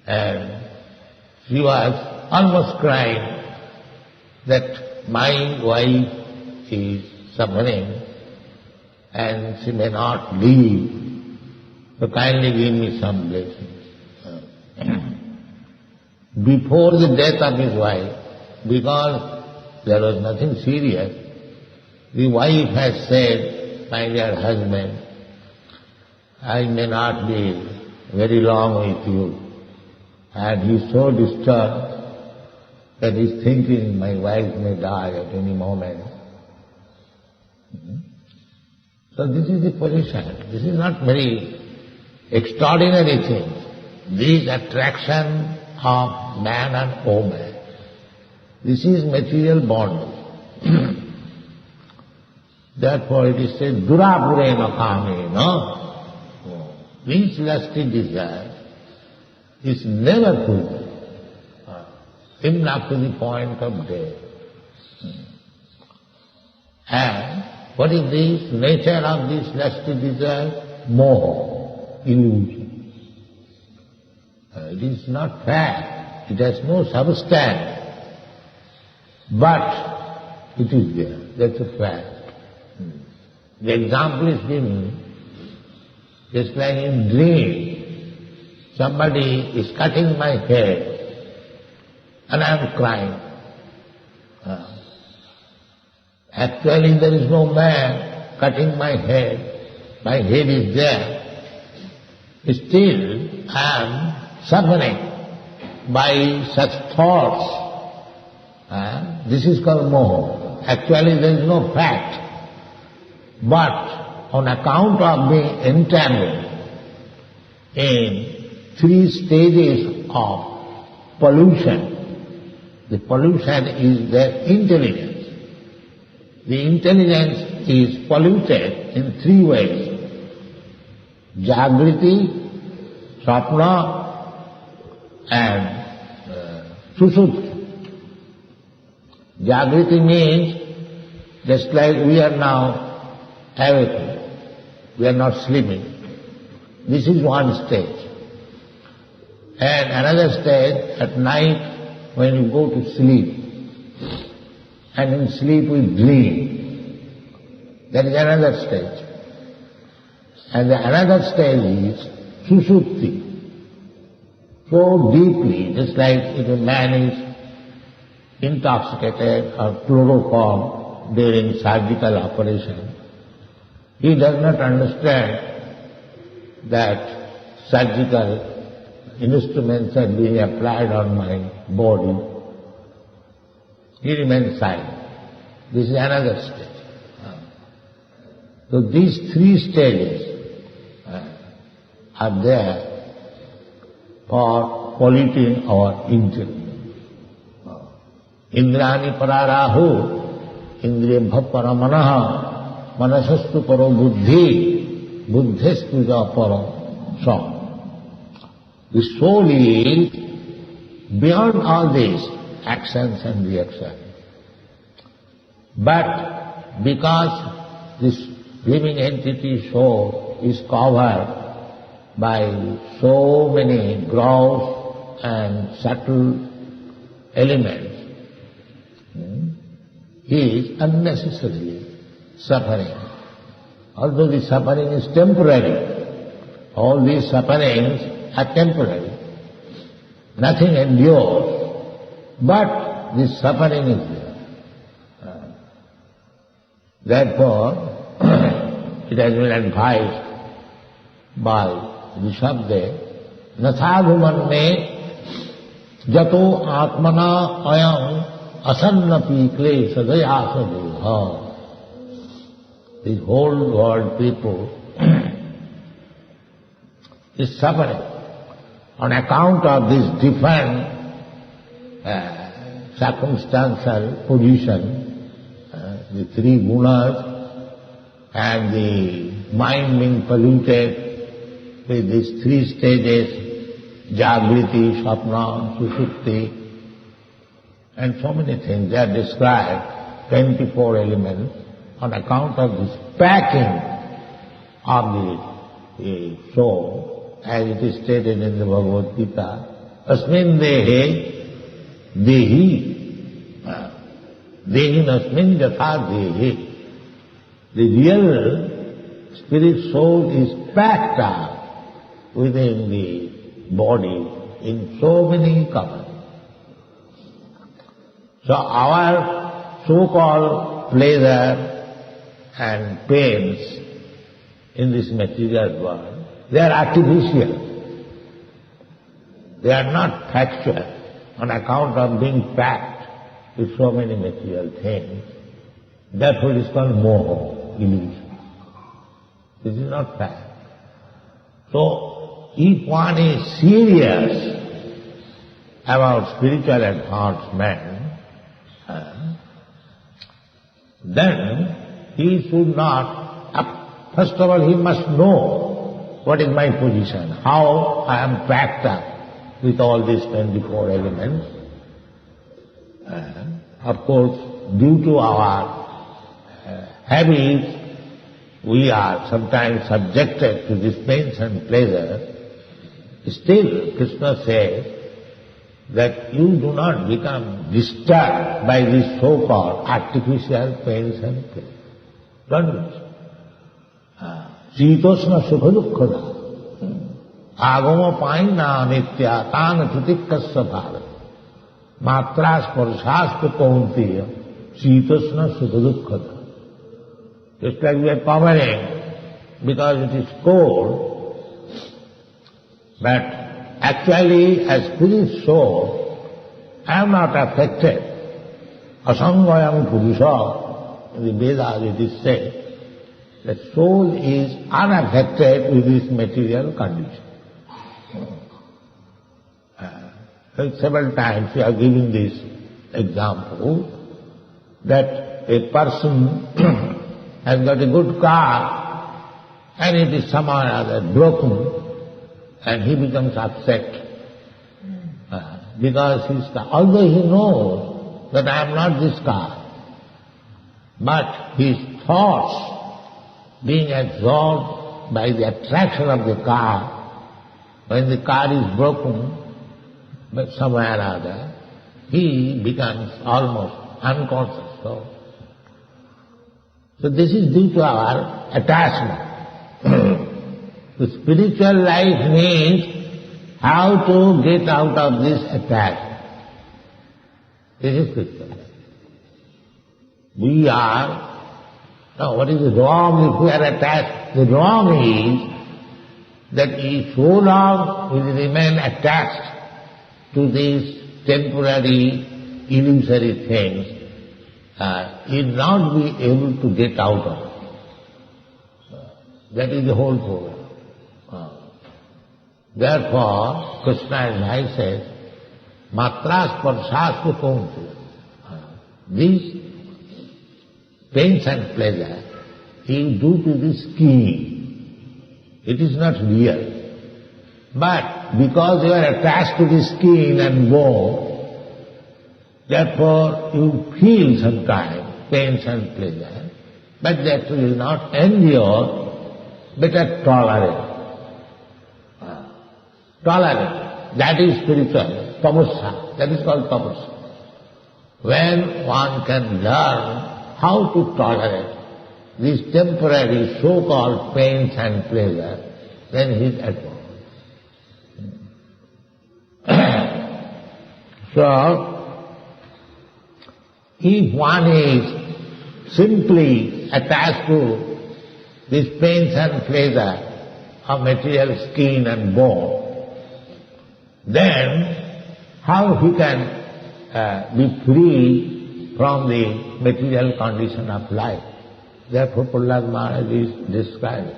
and she was almost crying that my wife is suffering and she may not live, so kindly give me some blessings. Before the death of his wife, because there was nothing serious, the wife has said, my dear husband, I may not be very long with you. And he is so disturbed that he is thinking my wife may die at any moment. So this is the position. This is not very extraordinary thing. This attraction of man and woman. This is material bondage. Therefore it is said, durapurena kamena. This lusty desire is never fulfilled, even up to the point of death. And what is this nature of this lusty desire? Moha, illusion. It is not fact, it has no substance, but it is there, that's a fact. The example is given, just like in dream, somebody is cutting my hair and I am crying. Actually there is no man cutting my head is there. Still I am suffering by such thoughts. This is called moha. Actually there is no fact. But on account of being entangled in 3 stages of pollution, the pollution is their intelligence. The intelligence is polluted in 3 ways. Jagriti, Sapna and Susupti. Jagriti means just like we are now awakened, we are not sleeping. This is one stage. And another stage, at night when you go to sleep, and in sleep we dream. That is another stage. And the another stage is sushupti. So deeply, just like if a man is intoxicated or chloroform during surgical operation, he does not understand that surgical instruments are being applied on my body. He remains silent. This is another stage. So these three stages are there for polluting our intellect. Indrani pararahu, indriyabha paramanaha, manasastu paro buddhi, buddhistu ja paro sa. The soul is beyond all these actions and reactions. But because this living entity soul is covered by so many gross and subtle elements, he is unnecessarily suffering. Although the suffering is temporary, all these sufferings are temporary. Nothing endures, but this suffering is there. Therefore, it has been advised by Rishabde, Nathadhumanne jato atmana ayam asannapi klesha dayasa. This whole world people is suffering on account of this different circumstantial position, the three gunas and the mind being polluted with these three stages, Jagriti, Sapna, Sushupti, and so many things. They are described, 24 elements, on account of this packing of the soul, as it is stated in the Bhagavad Gita, Asmin dehe dehi, dehin asmin jatha dehi. The real spirit soul is packed up within the body in so many covers. So our so-called pleasure and pains in this material world, they are artificial. They are not factual on account of being packed with so many material things. Therefore it is called moho, illusion. This is not fact. So if one is serious about spiritual advancement, then he should not, first of all he must know what is my position, how I am packed up with all these 24 elements. Of course, due to our habits, we are sometimes subjected to these pains and pleasures. Still, Krishna says that you do not become disturbed by these so-called artificial pains and pleasures. Don't do it. Sitosna sukha dukkhada, agama paina nitya tana tutikasya bhava, matra sparshasya kauntiya, sitosna sukha dukkhada. Just like we are covering because it is cold, but actually as spirit soul, I am not affected. Asangayam purusha, in the Vedas it is said, that soul is unaffected with this material condition. Several times we are giving this example, that a person has got a good car and it is somehow or other broken and he becomes upset. Because although he knows that I am not this car, but his thoughts being absorbed by the attraction of the car, when the car is broken, but somewhere or other, he becomes almost unconscious. So this is due to our attachment. The spiritual life means how to get out of this attachment. This is spiritual life. We are... Now, what is wrong if we are attached? The wrong is that if so long we remain attached to these temporary, illusory things, will not be able to get out of it. That is the whole problem. Therefore, Krishna in Bhai says, matras parshastu kaunteya. These pains and pleasure is due to the skin. It is not real. But because you are attached to the skin and bone, therefore you feel sometimes pains and pleasure, but that will not endure, better tolerate. Tolerate. That is spiritual. Tapasya. That is called tapasya. When one can learn how to tolerate these temporary so-called pains and pleasure, then he is at home. So, if one is simply attached to these pains and pleasure of material skin and bone, then how he can be free from the material condition of life? Therefore Prahlad Maharaj is described.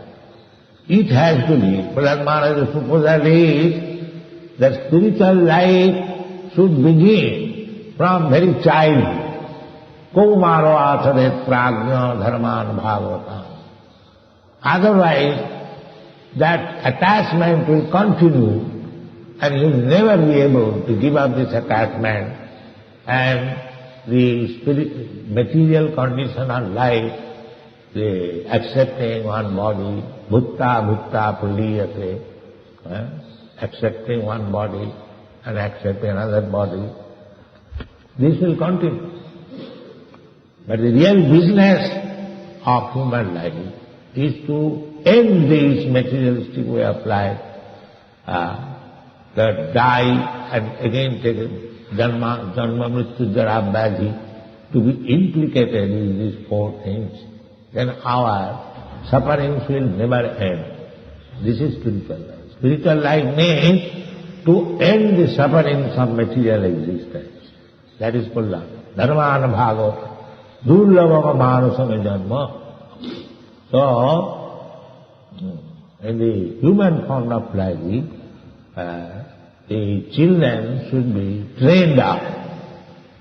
It has to be, Prahlad Maharaj's proposal is that spiritual life should begin from very childhood. Kaumaro athadet prajna dharman bhagavatam. Otherwise, that attachment will continue and you will never be able to give up this attachment, and the material condition of life, the accepting one body, bhutta praliyate, accepting one body and accepting another body, this will continue. But the real business of human life is to end this materialistic way of life, that die and again take Janma Mrityu Jara Vyadhi, to be implicated in these four things, then our sufferings will never end. This is spiritual life. Spiritual life means to end the sufferings of material existence. That is Prahlad. Dharmana bhagavata, durlabha manusam janma. So, in the human form of life, the children should be trained up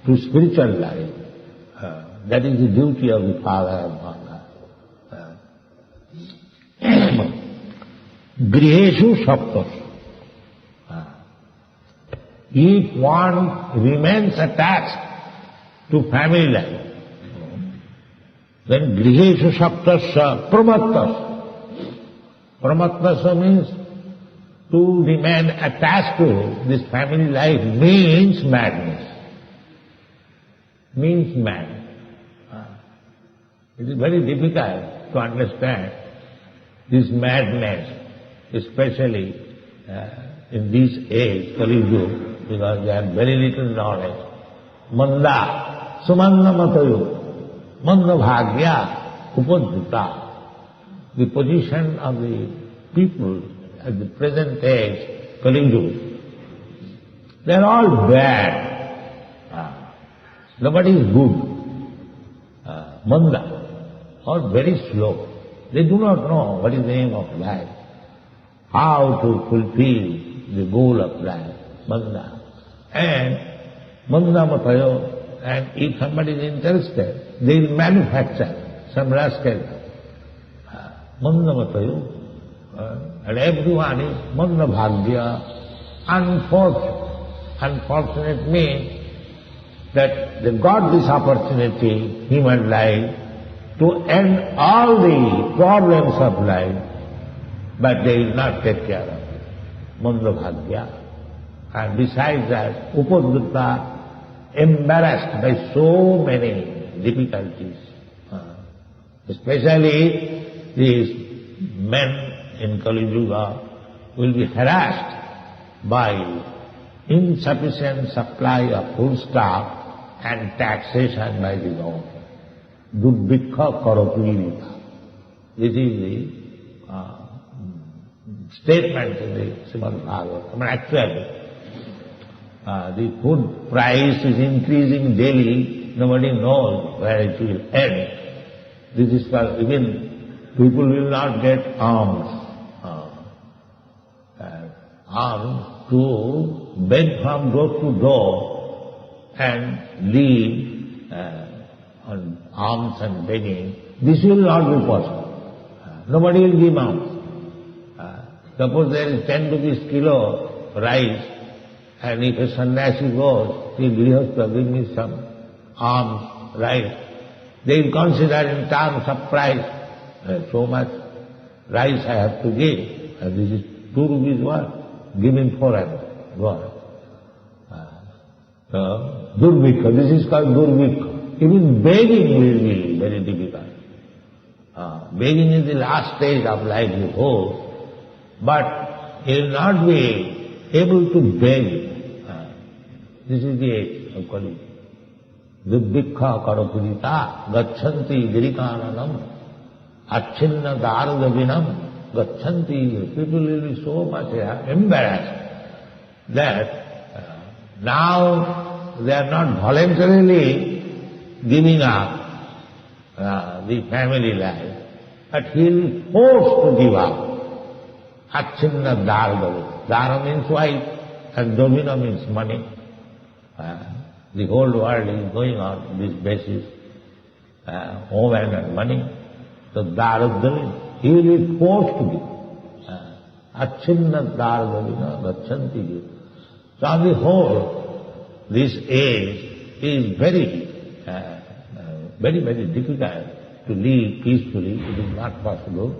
to spiritual life. That is the duty of the father and mother. Griheshu saptas. If one remains attached to family life, then griheshu saptas pramattas. Pramattas means to remain attached to this family life means madness. Means mad. It is very difficult to understand this madness, especially in this age, Kali Yuga, because they have very little knowledge. Manda, sumanda matayo, manda bhagya, upadhuta. The position of the people at the present age, Kali Yuga, they are all bad. Nobody is good. Manda, or very slow. They do not know what is the aim of life, how to fulfill the goal of life, Manda. And Manda matayo, and if somebody is interested, they will manufacture some rascal. Manda matayo. And everyone is Manda bhagya, unfortunate. Unfortunate means that they got this opportunity, human life, to end all the problems of life, but they will not take care of it. Manda bhagya. And besides that, Upadrita, embarrassed by so many difficulties. Especially these men in Kali Yuga will be harassed by insufficient supply of foodstuff and taxation by the government. Durbhikha karapurita. This is the statement in the Srimad Bhagavatam. Actually, the food price is increasing daily. Nobody knows where it will end. This is called, even people will not get alms to beg from door to door and live on alms and begging. This will not be possible. Nobody will give alms. Suppose there is 10 rupees kilo rice, and if a sannyasi goes, he grihastha, give me some alms, rice. They will consider in terms of price, so much rice I have to give, and this is 2 rupees worth, give him 4 and go on. Durbhikha, this is called durbhikha. Even begging will be very difficult. Begging is the last stage of livelihood, but he will not be able to beg. This is the age of Kali. Durbhikha karapurita gachanti girikananam achinna daradavinam gachanti. People will be so much embarrassed that now they are not voluntarily giving up the family life, but he will be forced to give up. Achinna daradavina. Dara means wife and davina means money. The whole world is going on this basis, woman and money. So daradavina, he will be forced to give. Achinna daradavina gachanti. So on the whole, this age is very, very difficult to live peacefully. It is not possible.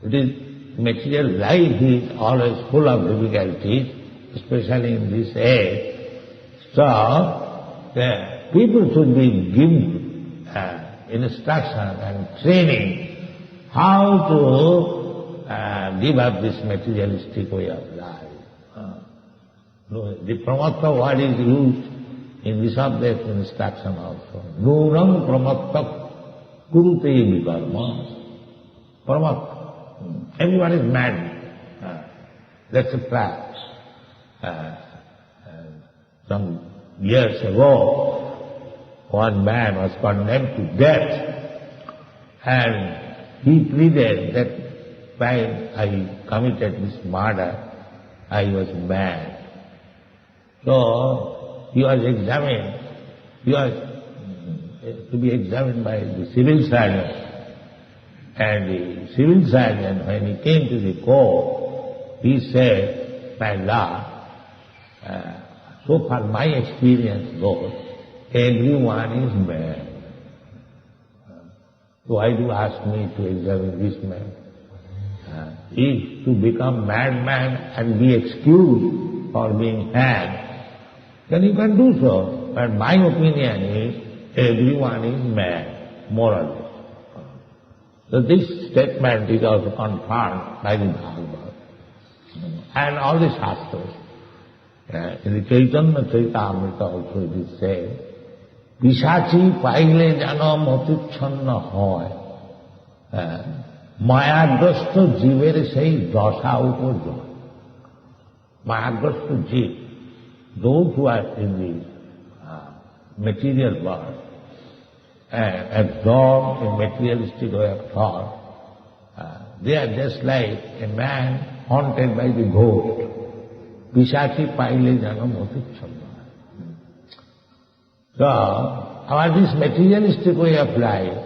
It is material life is always full of difficulties, especially in this age. So, people should be given instruction and training how to give up this materialistic way of life. The pramatta word is used in this object instruction also. Nunam pramatta kurute vikarma. Pramatta. Everyone is mad. That's a fact. Some years ago, one man was condemned to death, and he pleaded that when I committed this murder, I was mad. So he was examined. He was to be examined by the civil sergeant. And the civil sergeant, when he came to the court, he said, "My lord, so far my experience goes, everyone is mad. So why do you ask me to examine this man? If to become madman and be excused for being hanged, then you can do so. But my opinion is, everyone is mad, morally." So this statement is also confirmed by the Bhagavad and all the Shastras. In the Chaitanya Charitamrita also it is said, Pishachi paile jano matuchanna hoy, mayagrasta jivere sei dasa upajoy. Mayagrasta jiv, those who are in the material world, absorbed in materialistic way of thought, they are just like a man haunted by the ghost. Pishachi paile jano matuchanna. So, our this materialistic way of life,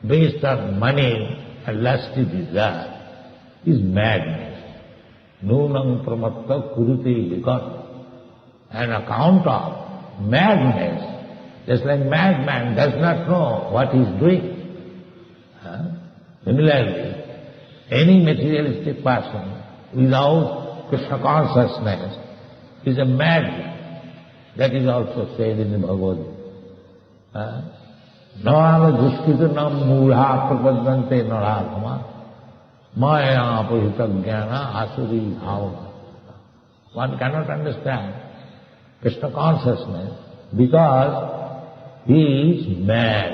based on money and lusty desire, is madness. Nunam pramatta kurute vikarma. An account of madness, just like madman does not know what he is doing. Similarly, any materialistic person without Krishna consciousness is a madman. That is also said in the Bhagavad Gita. Nāma duskritanam mūlhā prapaddante narādhama maya apahita jnana asuri bhavana. One cannot understand Krishna consciousness because he is mad,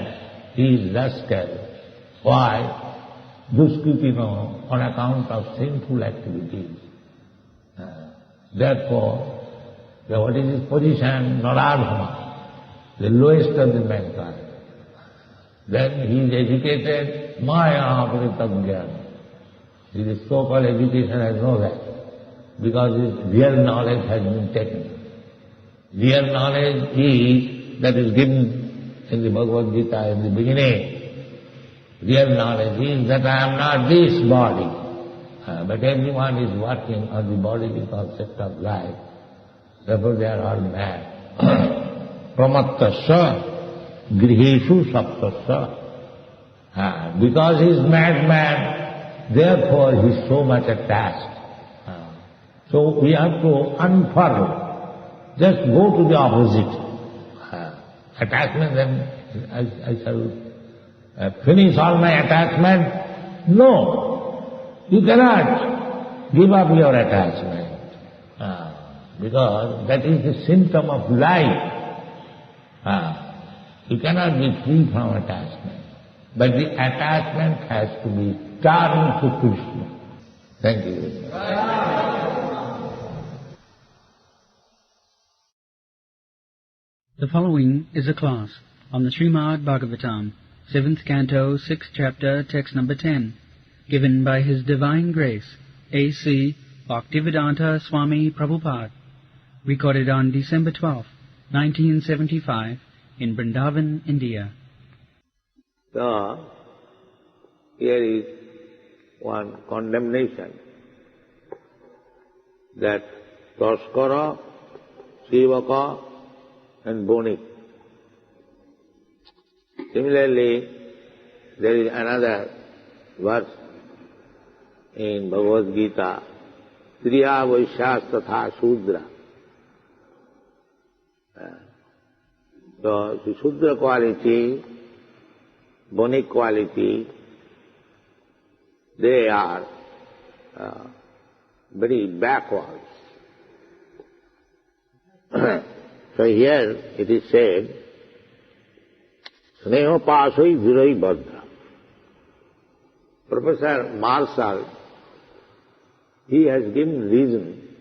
he is rascal. Why? Duskritino, on account of sinful activities. Therefore, what is his position? Naradhama, the lowest of the mankind. Then he is educated, maya apritagyan. His so-called education has no value, because his real knowledge has been taken. Real knowledge is, that is given in the Bhagavad Gita in the beginning. Real knowledge is that I am not this body, but everyone is working on the bodily concept of life. Therefore they are all mad. Pramattasya griheshu saptasya. Because he is madman, therefore he is so much attached. So we have to unfurl, just go to the opposite. Attachment, then I shall finish all my attachment. No, you cannot give up your attachment. Because that is the symptom of life. You cannot be free from attachment. But the attachment has to be turned to Krishna. Thank you. The following is a class on the Srimad Bhagavatam, 7th Canto, 6th Chapter, Text number 10, given by His Divine Grace, A.C. Bhaktivedanta Swami Prabhupada, recorded on December 12, 1975, in Vrindavan, India. So, here is one condemnation that Taskara, Sivaka and Bonik. Similarly, there is another verse in Bhagavad Gita, Triya Vaishyas Tatha Shudra. So, the Shudra quality, Bonik quality, they are very backwards. So here it is said, Sneho Pasoi Virai Bhadra. Professor Marshall, he has given reason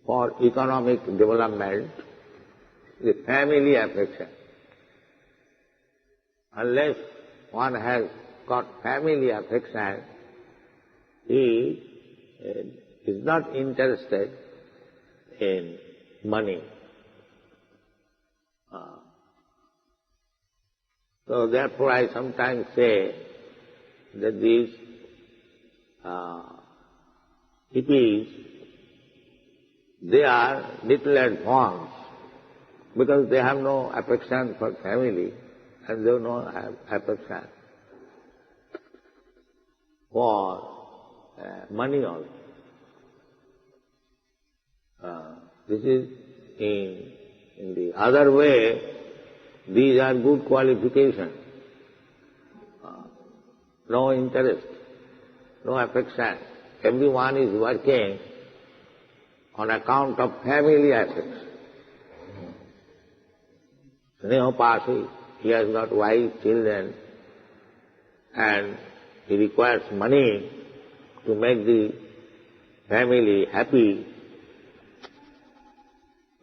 for economic development, the family affection. Unless one has got family affection, he is not interested in money. So therefore I sometimes say that these hippies, they are little advanced because they have no affection for family and they have no affection for money also. This is in the other way, these are good qualifications. No interest, no affection. Everyone is working on account of family affection. Sneho Pasi, he has got wife, children, and he requires money to make the family happy.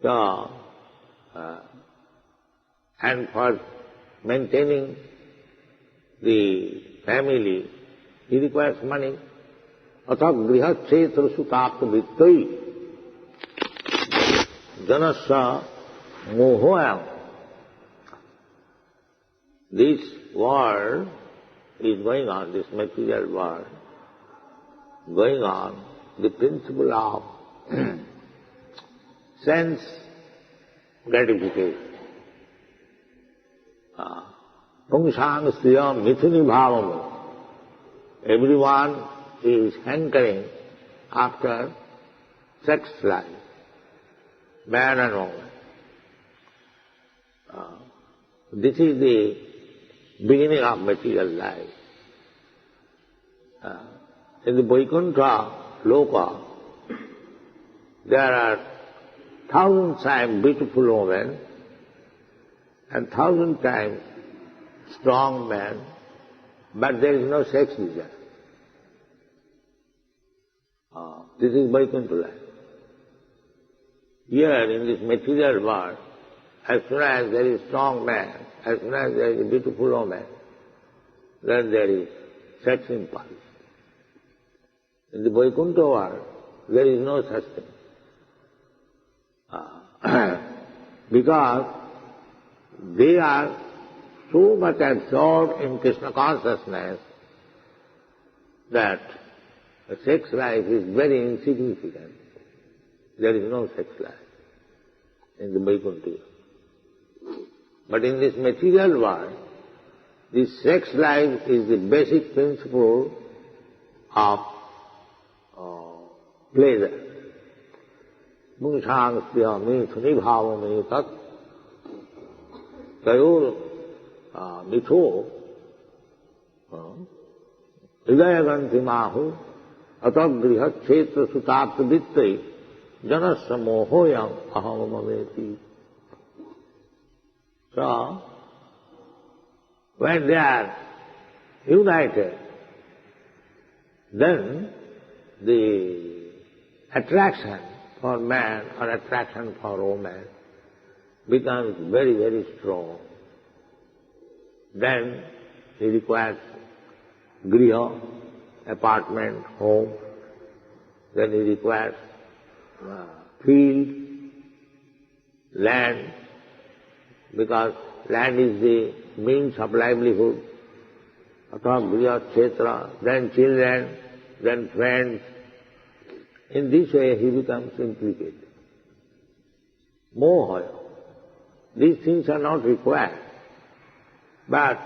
So, and for maintaining the family, he requires money. Atha griha kshetra sutapta vittai janasya mohoyam. This world is going on, this material world, going on, the principle of sense gratification. Pungsang striyam mithuni bhavam. Everyone is hankering after sex life. man and woman. This is the beginning of material life. In the Vaikuntha Loka, there are 1,000 times beautiful women and 1,000 times strong men, but there is no sex desire. This is Vaikuntha life. Here in this material world, as soon as there is strong man, as soon as there is a beautiful woman, then there is sex impulse. In the Vaikuntha world, there is no such thing. Because they are so much absorbed in Krishna consciousness that the sex life is very insignificant. There is no sex life in the Vaikuntha. But in this material world, this sex life is the basic principle of pleasure. Mungshangstya mithuni bhavame tat tayor mitho hridayaganti mahu atagriha kshetra sutapta vittai janasya mohoyam aham mameti. So, when they are united, then the attraction for man or attraction for woman becomes very, very strong. Then he requires griha, apartment, home. Then he requires field, land, because land is the means of livelihood. Atha griha kshetra, then children, then friends. In this way he becomes implicated. Moha. These things are not required. But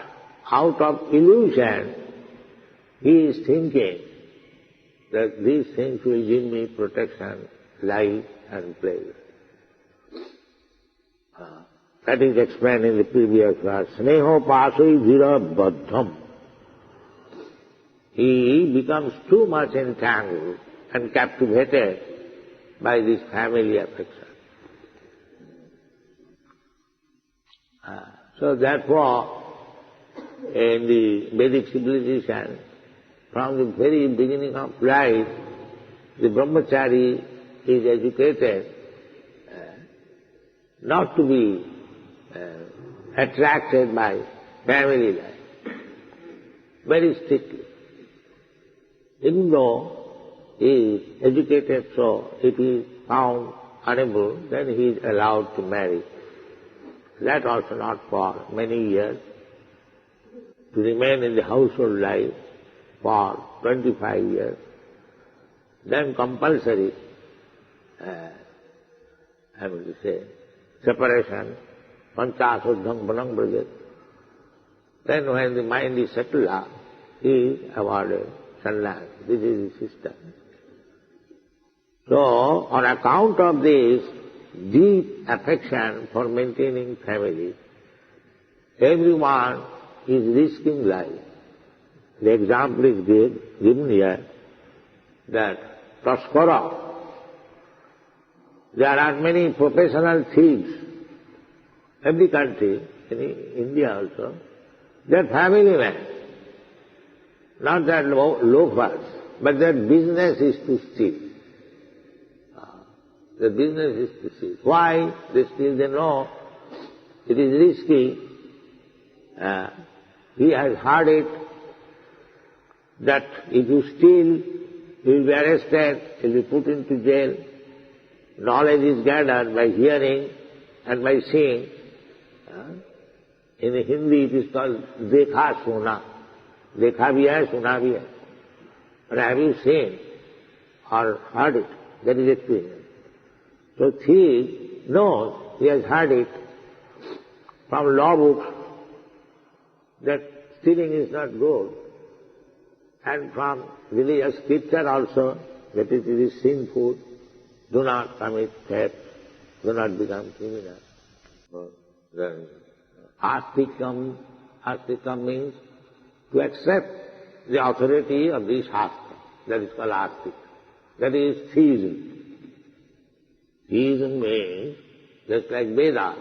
out of illusion, he is thinking that these things will give me protection, life and pleasure. That is explained in the previous verse. Sneho pasui vira baddham. He becomes too much entangled and captivated by this family affection. So therefore, in the Vedic civilization, from the very beginning of life, the brahmachari is educated not to be attracted by family life, very strictly. Even though he is educated, so if he is found unable, then he is allowed to marry. That also not for many years, to remain in the household life for 25 years, then compulsory, I mean to say, separation, panchasuddham banam brajet. Then when the mind is settled up, he is awarded sannyas. This is the system. So, on account of this deep affection for maintaining family, everyone is risking life. The example is given here that Taskara, there are many professional thieves, every country, in India also, they are family men. Not that loafers, but their business is to steal. The business is to steal. Why they steal? They know it is risky. He has heard it that if you steal, you will be arrested, you will be put into jail. Knowledge is gathered by hearing and by seeing. In Hindi it is called dekha suna. Dekha bhi hai, suna bhi hai. But have you seen or heard it? That is experience. So thief knows, he has heard it from law books that stealing is not good, and from religious scripture also that it is sinful, do not commit theft. do not become criminal. Then astikam means to accept the authority of the Shastra. That is called astik. That is theism. Theism means, just like Vedas,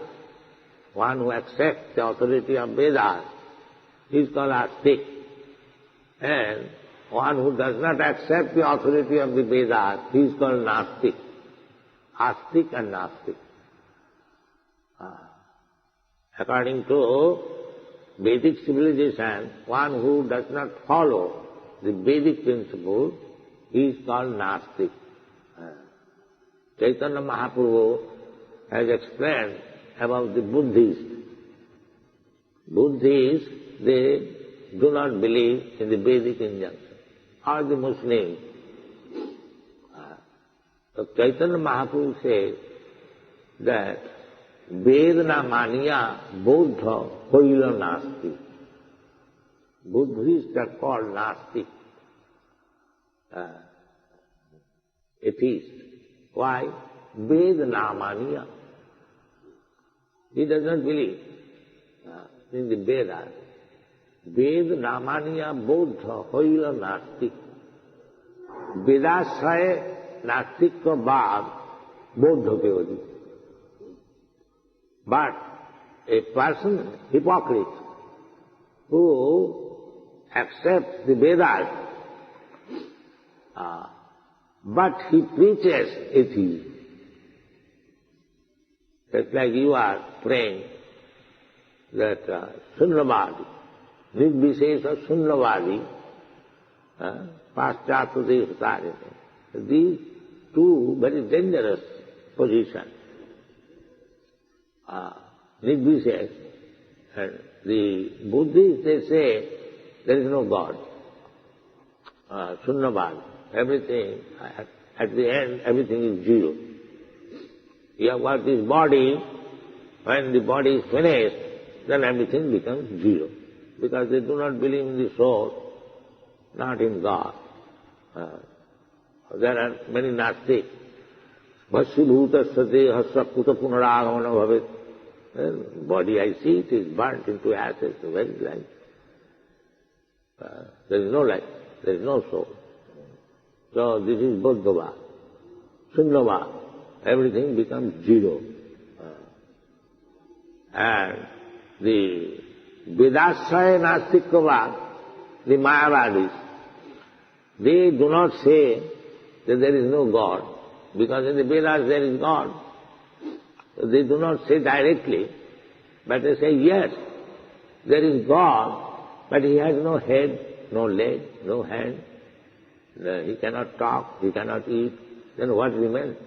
one who accepts the authority of Vedas is called astik. And one who does not accept the authority of the Vedas, he is called nastik. Astik and nastik. According to Vedic civilization, one who does not follow the Vedic principle, he is called nastik. Chaitanya Mahaprabhu has explained about the Buddhists. Buddhists, they do not believe in the Vedic injunction, or the Muslims. So Chaitanya Mahaprabhu says that Vedana mania Buddha hoila nasti. Buddhists are called nastic, atheists. Why? Vedana mania. He does not believe in the Vedas. Vedana mania Buddha hoila nastic. Vedashraya नास्तिक का बाद बौद्ध केवली. But a person, hypocrite, who accepts the Vedas, but he preaches atheism. Just like you are praying that Sunnavadi, Nirvishesha Sunnavadi, Paschatya Sarita. These two very dangerous positions. Nirvishesh and the Buddhists, they say there is no God. Sunnavad, everything, at the end, everything is zero. You have got this body, when the body is finished, then everything becomes zero. Because they do not believe in the soul, not in God. There are many Nastics. Bhasyabhuta sate hasrakuta punaragamana bhavet. Body I see, it is burnt into ashes, where is life? There is no life, there is no soul. So this is Buddhava, Sunnava, everything becomes zero. And the Vedashraya Nastikava, the Mayavadis, they do not say that there is no God, because in the Vedas there is God. So they do not say directly, but they say, yes, there is God, but he has no head, no leg, no hand. He cannot talk, he cannot eat. Then what remains?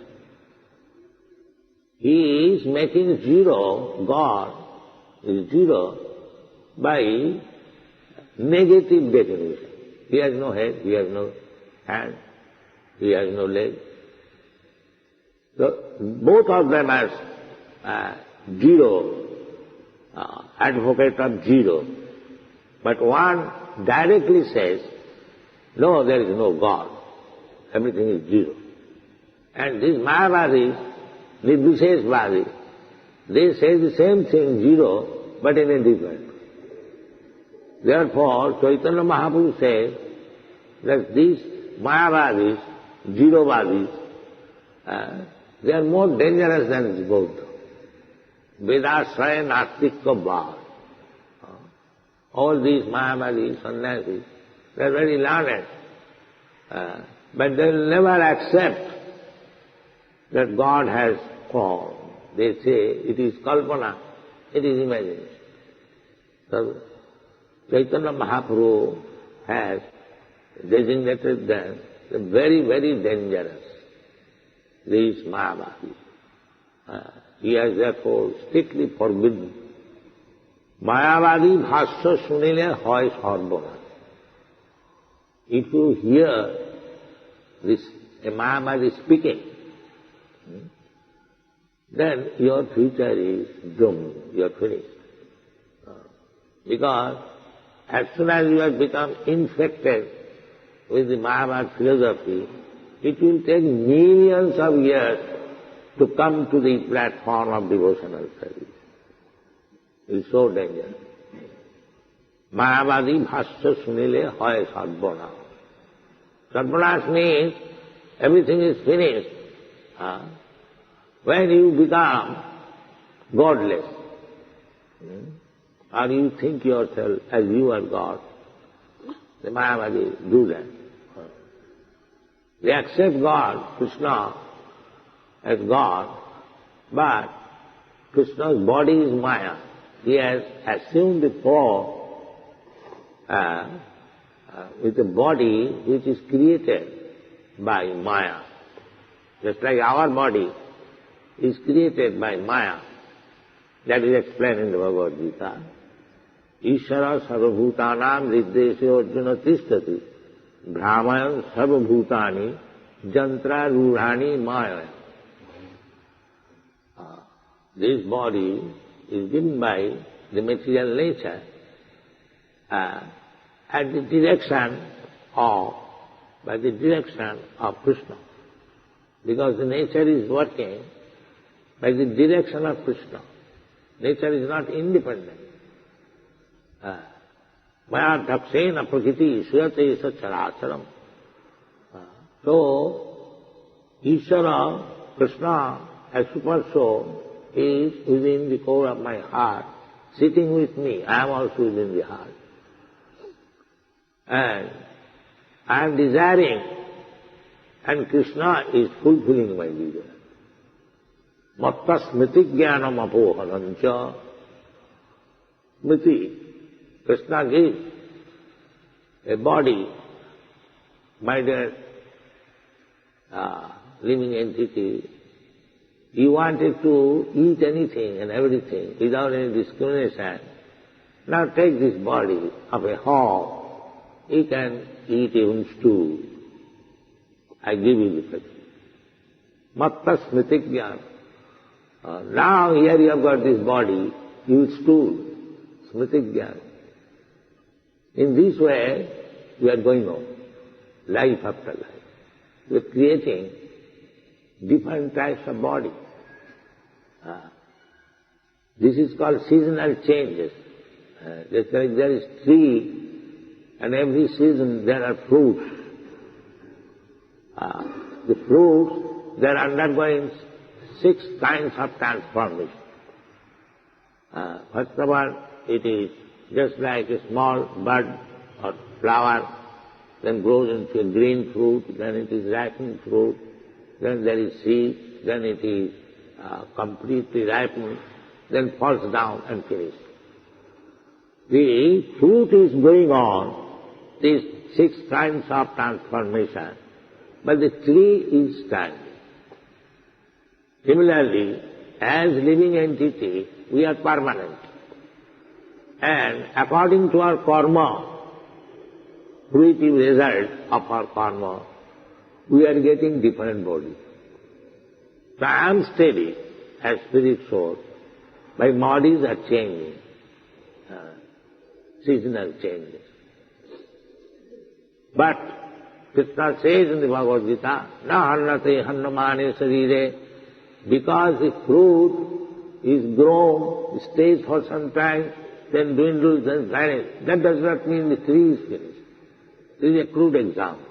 He is making zero, God is zero, by negative definition. He has no head, he has no hand, he has no leg. So both of them are zero, advocate of zero. But one directly says, no, there is no God. Everything is zero. And these Mayavadis, Nirvisheshvadis, they say the same thing, zero, but in a different way. Therefore, Chaitanya Mahaprabhu says that these Mayavadis, Zerovadis, they are more dangerous than the Buddha. Vedashraya Nastikka Bhava. All these Mayavadis, sannyasis, they are very learned, but they will never accept that God has form. They say it is kalpana, it is imagination. So Chaitanya Mahaprabhu has designated them very, very dangerous, these Mayavadis. He has therefore strictly forbidden. Mayavadi bhashya sunile hoy sarvana. If you hear this, a Mayavadi speaking, then your future is doomed, you are finished. Because as soon as you have become infected with the Mayavad philosophy, it will take millions of years to come to the platform of devotional service. It's so dangerous. Mayavadi bhashya sunile hoy sarvanash. Sarvanash means everything is finished. When you become godless, or you think yourself as you are God, the Mayavadi do that. They accept God, Krishna, as God, but Krishna's body is Maya. He has assumed the form with a body which is created by Maya. Just like our body is created by Maya. That is explained in the Bhagavad Gita. Ishara sarvabhutanam riddesyo arjuna tishtati brahmayan sarvabhutani jantra rurhani maya. This body is given by the material nature at the direction of, by the direction of Krishna. Because the nature is working by the direction of Krishna. Nature is not independent. Maya daksena prakriti suyate sacharacharam. So, Ishvara, Krishna, as super soul, is within the core of my heart, sitting with me. I am also within the heart. And I am desiring, and Krishna is fulfilling my desire. Matta smriti jnanam apohanancha. Smriti, Krishna gives a body, my dear living entity. He wanted to eat anything and everything without any discrimination. Now take this body of a hog. He can eat even stew. I give you the fact. Matta smriti jnana. Now here you have got this body, you eat stew. Smriti jnana. In this way, we are going on, life after life. We are creating different types of body. This is called seasonal changes. Just like there is tree, and every season there are fruits. The fruits, they are undergoing 6 kinds of transformation. First of all, it is just like a small bud or flower, then grows into a green fruit, then it is ripened fruit, then there is seed, then it is completely ripened, then falls down and finishes. The fruit is going on, these 6 kinds of transformation, but the tree is standing. Similarly, as living entity, we are permanent. And according to our karma, fruitive result of our karma, we are getting different bodies. So I am steady as spirit soul. My bodies are changing, seasonal changes. But Krishna says in the Bhagavad Gita, na hannate hannamane sarire, because the fruit is grown, stays for some time, then dwindles and vanishes. That does not mean the tree is finished. This is a crude example.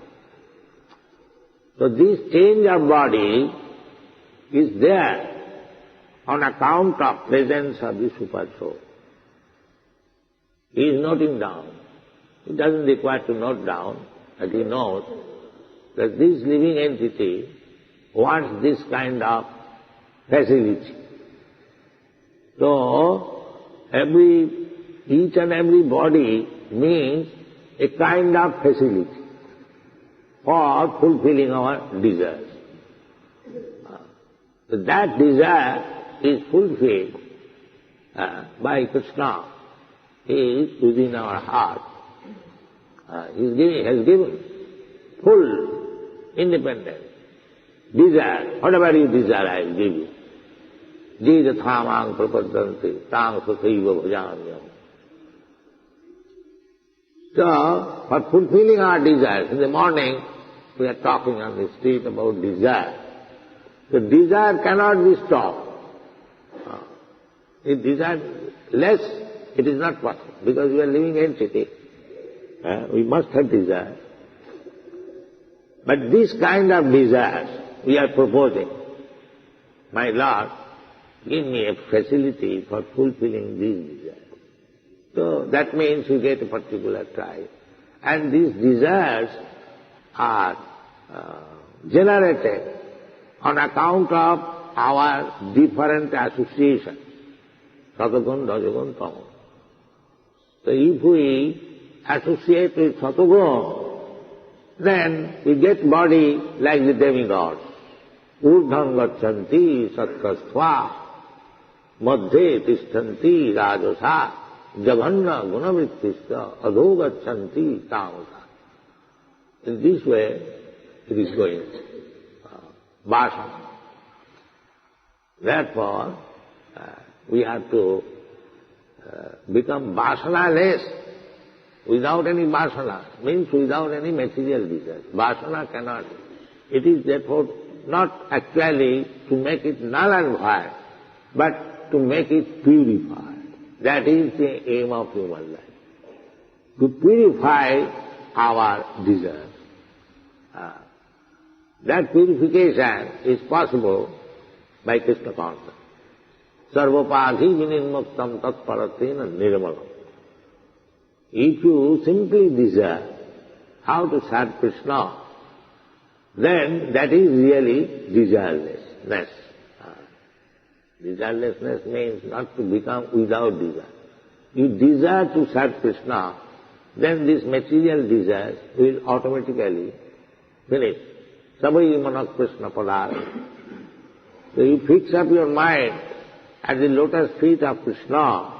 So this change of body is there on account of presence of the Super Soul. He is noting down. He doesn't require to note down, but he knows that this living entity wants this kind of facility. So, each and every body means a kind of facility for fulfilling our desires. So that desire is fulfilled by Krishna. He is within our heart. He has given full independence. Desire, whatever you desire, I will give you. Jida thamang prapadanti, tang sathaiva bhajamyam. So, for fulfilling our desires, in the morning we are talking on the street about desire. So desire cannot be stopped. If desire less, it is not possible, because we are living entity. We must have desire. But this kind of desires we are proposing, my Lord, give me a facility for fulfilling these desires. So that means you get a particular tribe. And these desires are generated on account of our different associations. Satagun, Rajagun, Tamun. So if we associate with Satagun, then we get body like the demigods. Urdham gachanti satkastva, madhye tishtanti rajasa, jaganna gunavrittista, adho gachanti tamasa. In this way, it is going. Vasana. Therefore, we have to become vasana-less, without any vasana, means without any material desire. Vasana cannot. It is therefore not actually to make it null and void, but to make it purified. That is the aim of human life. To purify our desires. That purification is possible by Krishna consciousness. Sarvapadhi vinirmuktam tatparatena nirmalam. If you simply desire how to serve Krishna, then that is really desirelessness. Desirelessness means not to become without desire. You desire to serve Krishna, then these material desires will automatically finish. Sabai manak Krishna padara. So you fix up your mind at the lotus feet of Krishna,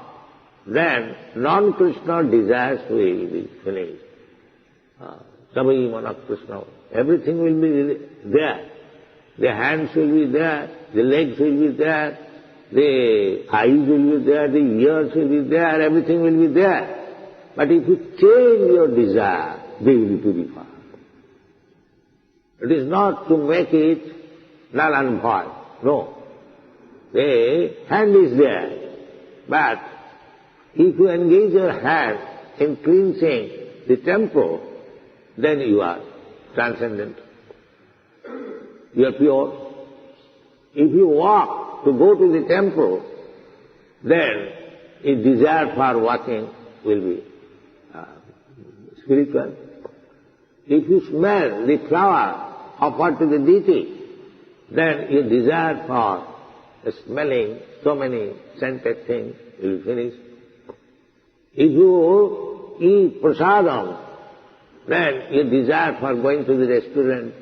then non-Krishna desires will be finished. Sabai manak Krishna. Everything will be there. The hands will be there, the legs will be there, the eyes will be there, the ears will be there, everything will be there. But if you change your desire, they will be purified. It is not to make it null and void. No. The hand is there, but if you engage your hand in cleansing the temple, then you are transcendent. You are pure. If you walk to go to the temple, then a desire for walking will be spiritual. If you smell the flower offered to the deity, then your desire for smelling so many scented things will finish. If you eat prasadam, then your desire for going to the restaurant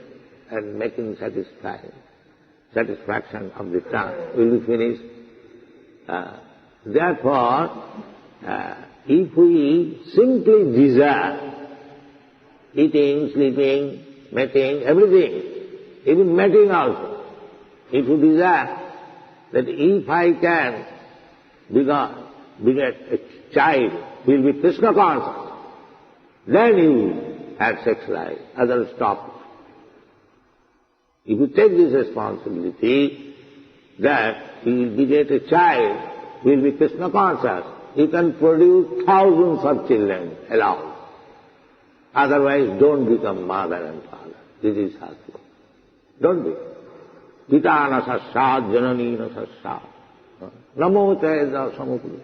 and making satisfaction of the tongue will be finished. Therefore, if we simply desire eating, sleeping, mating, everything, even mating also, if you desire that if I can beget a child who will be Krishna conscious, then you have sex life, others stop. If you take this responsibility that you will beget a child who will be Krishna conscious, you can produce thousands of children alone. Otherwise, don't become mother and father. This is Shastra. Don't be. Pita na sassad, janani na sassad. Namo tayada samukuru.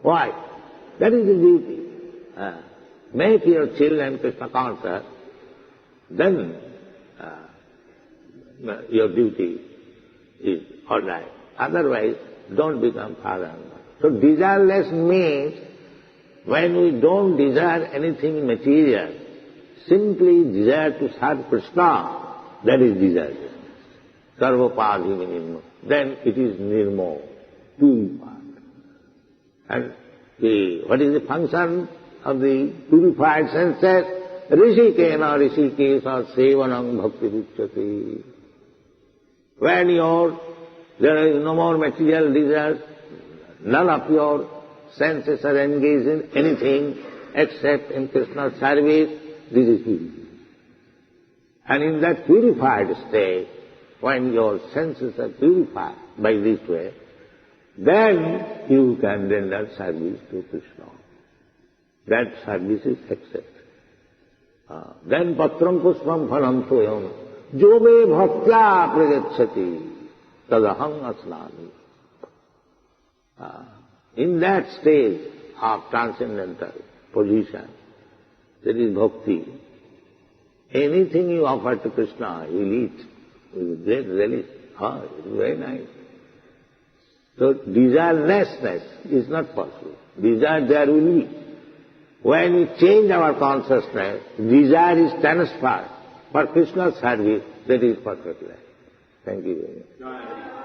Why? That is the duty. Make your children Krishna conscious, then your duty is all right. Otherwise, don't become father and mother. So desireless means when we don't desire anything material, simply desire to serve Krishna, that is desirelessness. Sarvapadhi vinirmo. Then it is nirmo, purified. And what is the function of the purified senses? Rishikena rishikesa sevanam bhakti ruchyate. When there is no more material desires, none of your senses are engaged in anything except in Krishna's service, this is purification. And in that purified state, when your senses are purified by this way, then you can render service to Krishna. That service is accepted. Then patram pushpam phalam toyam jo me bhaktya pragacchati tadaham asnami. In that stage of transcendental position, there is bhakti. Anything you offer to Krishna, he will eat with great relish. It is very nice. So desirelessness is not possible. Desire there will be. When we change our consciousness, desire is transferred for Krishna's service. That is perfect life. Thank you very much.